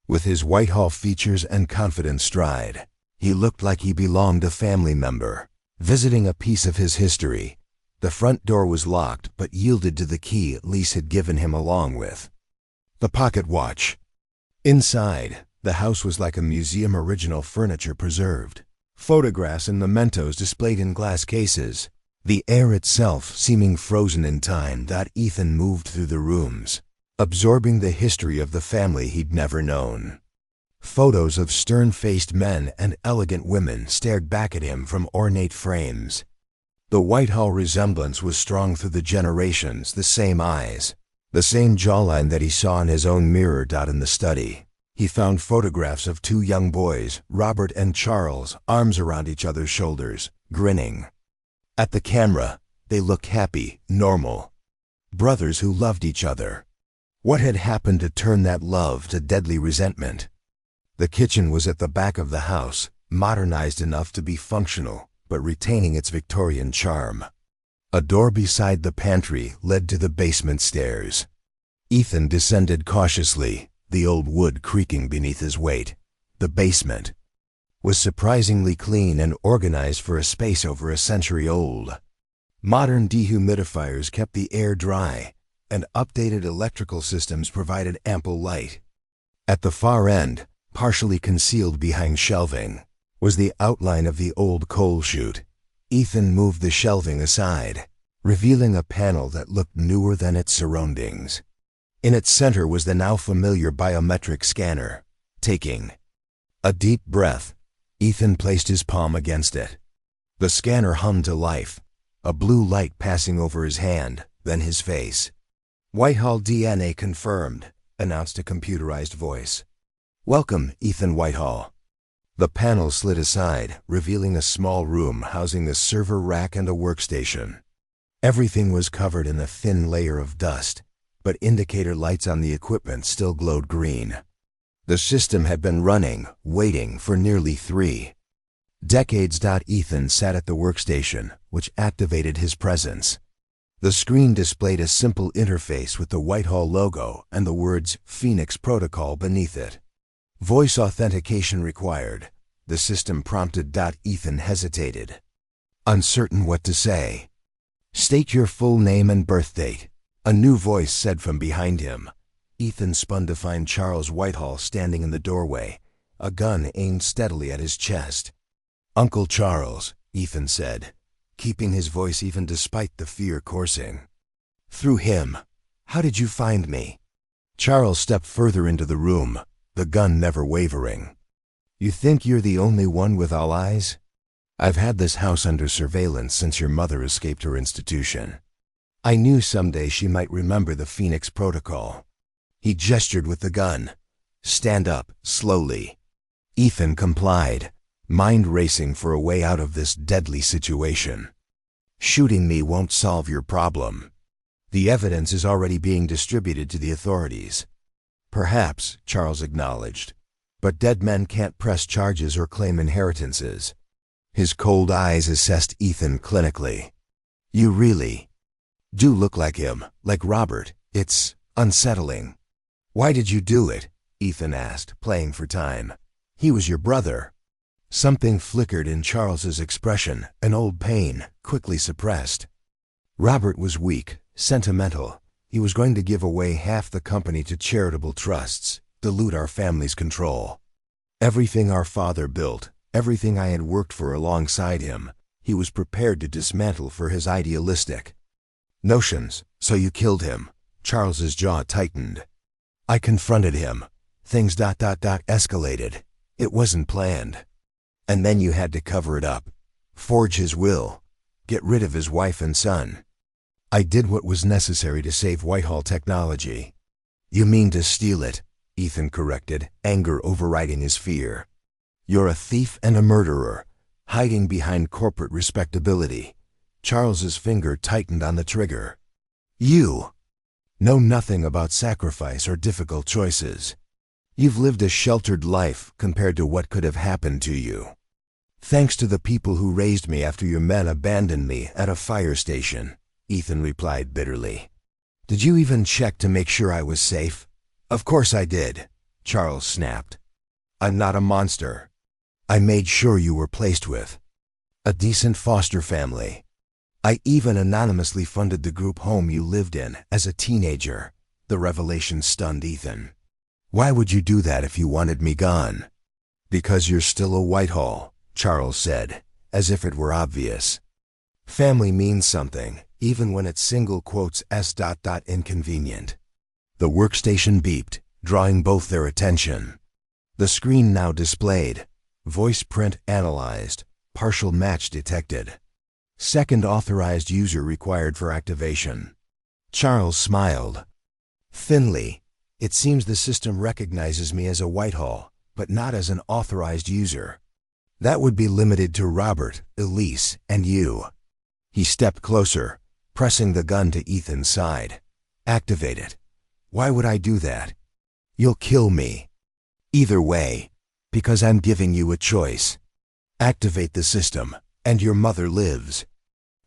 With his Whitehall features and confident stride, he looked like he belonged a family member, visiting a piece of his history. The front door was locked but yielded to the key Elise had given him along with the pocket watch. Inside, the house was like a museum, original furniture preserved, photographs and mementos displayed in glass cases, the air itself seeming frozen in time. Ethan moved through the rooms, absorbing the history of the family he'd never known. Photos of stern-faced men and elegant women stared back at him from ornate frames. The Whitehall resemblance was strong through the generations, the same eyes, the same jawline that he saw in his own mirror. In the study, he found photographs of two young boys, Robert and Charles, arms around each other's shoulders, grinning. At the camera, they looked happy, normal. Brothers who loved each other. What had happened to turn that love to deadly resentment? The kitchen was at the back of the house, modernized enough to be functional, but retaining its Victorian charm. A door beside the pantry led to the basement stairs. Ethan descended cautiously, the old wood creaking beneath his weight. The basement was surprisingly clean and organized for a space over a century old. Modern dehumidifiers kept the air dry, and updated electrical systems provided ample light. At the far end, partially concealed behind shelving, was the outline of the old coal chute. Ethan moved the shelving aside, revealing a panel that looked newer than its surroundings. In its center was the now familiar biometric scanner. Taking a deep breath, Ethan placed his palm against it. The scanner hummed to life, a blue light passing over his hand, then his face. "Whitehall DNA confirmed," announced a computerized voice. "Welcome, Ethan Whitehall." The panel slid aside, revealing a small room housing a server rack and a workstation. Everything was covered in a thin layer of dust, but indicator lights on the equipment still glowed green. The system had been running, waiting for nearly 3 decades. Ethan sat at the workstation, which activated his presence. The screen displayed a simple interface with the Whitehall logo and the words Phoenix Protocol beneath it. "Voice authentication required," the system prompted. Ethan hesitated, uncertain what to say. "State your full name and birth date," a new voice said from behind him. Ethan spun to find Charles Whitehall standing in the doorway, a gun aimed steadily at his chest. "Uncle Charles," Ethan said, keeping his voice even despite the fear coursing. "Through him. How did you find me?" Charles stepped further into the room, the gun never wavering. "You think you're the only one with all eyes? I've had this house under surveillance since your mother escaped her institution. I knew someday she might remember the Phoenix Protocol." He gestured with the gun. "Stand up, slowly." Ethan complied, mind racing for a way out of this deadly situation. "Shooting me won't solve your problem. The evidence is already being distributed to the authorities." "Perhaps," Charles acknowledged, "but dead men can't press charges or claim inheritances." His cold eyes assessed Ethan clinically. "You really do look like him, like Robert. It's unsettling." "Why did you do it?" Ethan asked, playing for time. "He was your brother." Something flickered in Charles's expression, an old pain, quickly suppressed. "Robert was weak, sentimental. He was going to give away half the company to charitable trusts, dilute our family's control. Everything our father built, everything I had worked for alongside him, he was prepared to dismantle for his idealistic notions. So you killed him." Charles's jaw tightened. "I confronted him. Things escalated. It wasn't planned. And then you had to cover it up. Forge his will. Get rid of his wife and son." "I did what was necessary to save Whitehall Technology." "You mean to steal it," Ethan corrected, anger overriding his fear. "You're a thief and a murderer, hiding behind corporate respectability." Charles's finger tightened on the trigger. "You know nothing about sacrifice or difficult choices. You've lived a sheltered life compared to what could have happened to you. Thanks to the people who raised me after your men abandoned me at a fire station," Ethan replied bitterly. "Did you even check to make sure I was safe?" "Of course I did," Charles snapped. "I'm not a monster. I made sure you were placed with a decent foster family." I even anonymously funded the group home you lived in as a teenager. The revelation stunned Ethan. Why would you do that if you wanted me gone? Because you're still a Whitehall, Charles said, as if it were obvious. Family means something, even when it's single quotes s. inconvenient. The workstation beeped, drawing both their attention. The screen now displayed. Voice print analyzed. Partial match detected. Second authorized user required for activation. Charles smiled. Thinly, it seems the system recognizes me as a Whitehall, but not as an authorized user. That would be limited to Robert, Elise, and you. He stepped closer, pressing the gun to Ethan's side. Activate it. Why would I do that? You'll kill me. Either way, because I'm giving you a choice. Activate the system, and your mother lives.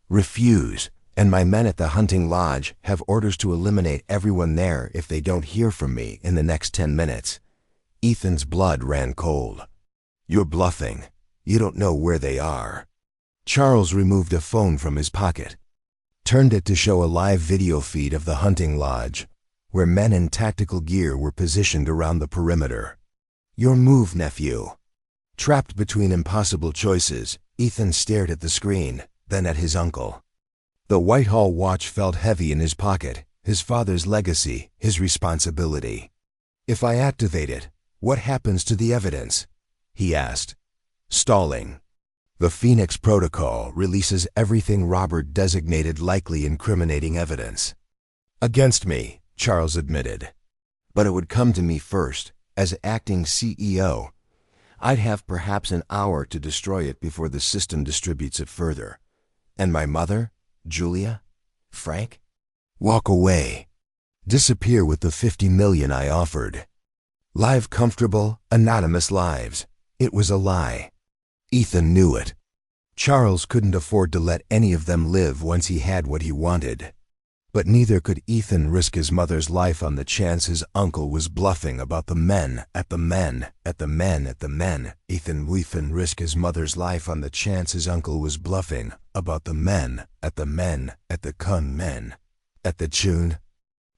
Refuse, and my men at the hunting lodge have orders to eliminate everyone there if they don't hear from me in the next 10 minutes. Ethan's blood ran cold. You're bluffing. You don't know where they are. Charles removed a phone from his pocket, turned it to show a live video feed of the hunting lodge, where men in tactical gear were positioned around the perimeter. Your move, nephew. Trapped between impossible choices, Ethan stared at the screen, then at his uncle. The Whitehall watch felt heavy in his pocket, his father's legacy, his responsibility. If I activate it, what happens to the evidence? He asked. Stalling. The Phoenix Protocol releases everything Robert designated likely incriminating evidence. Against me, Charles admitted. But it would come to me first, as acting CEO. I'd have perhaps an hour to destroy it before the system distributes it further. And my mother, Julia, Frank? Walk away. Disappear with the $50 million I offered. Live comfortable, anonymous lives. It was a lie. Ethan knew it. Charles couldn't afford to let any of them live once he had what he wanted. But neither could Ethan risk his mother's life on the chance his uncle was bluffing about the men at the men at the men at the men. Ethan risk his mother's life on the chance his uncle was bluffing about the men at the men at the men at the Chun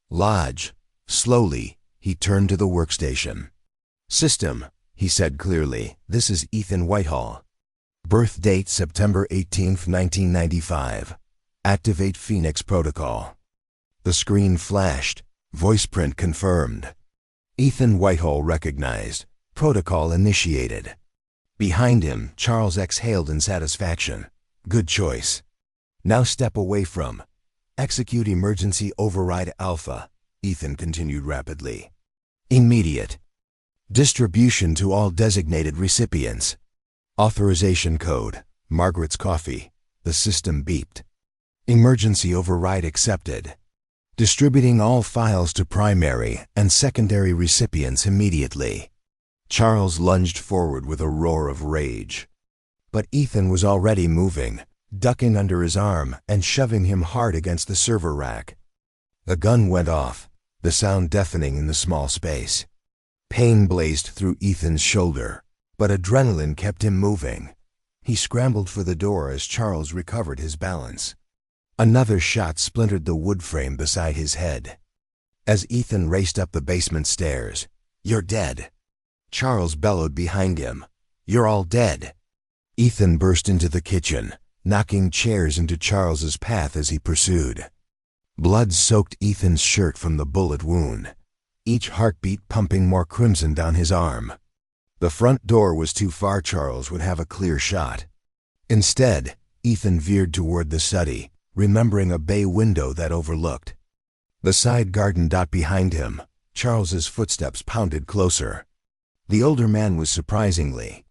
Lodge. Slowly, he turned to the workstation. System, he said clearly, this is Ethan Whitehall. Birth date September 18, 1995. Activate Phoenix Protocol. The screen flashed. Voice print confirmed. Ethan Whitehall recognized. Protocol initiated. Behind him, Charles exhaled in satisfaction. Good choice. Now step away from. Execute emergency override alpha, Ethan continued rapidly. Immediate. Distribution to all designated recipients. Authorization code, Margaret's coffee. The system beeped. Emergency override accepted. Distributing all files to primary and secondary recipients immediately. Charles lunged forward with a roar of rage. But Ethan was already moving, ducking under his arm and shoving him hard against the server rack. The gun went off, the sound deafening in the small space. Pain blazed through Ethan's shoulder, but adrenaline kept him moving. He scrambled for the door as Charles recovered his balance. Another shot splintered the wood frame beside his head. As Ethan raced up the basement stairs, "You're dead!" Charles bellowed behind him, "You're all dead!" Ethan burst into the kitchen, knocking chairs into Charles's path as he pursued. Blood soaked Ethan's shirt from the bullet wound, each heartbeat pumping more crimson down his arm. The front door was too far. Charles would have a clear shot. Instead, Ethan veered toward the study, remembering a bay window that overlooked the side garden. Behind him, Charles's footsteps pounded closer. The older man was surprisingly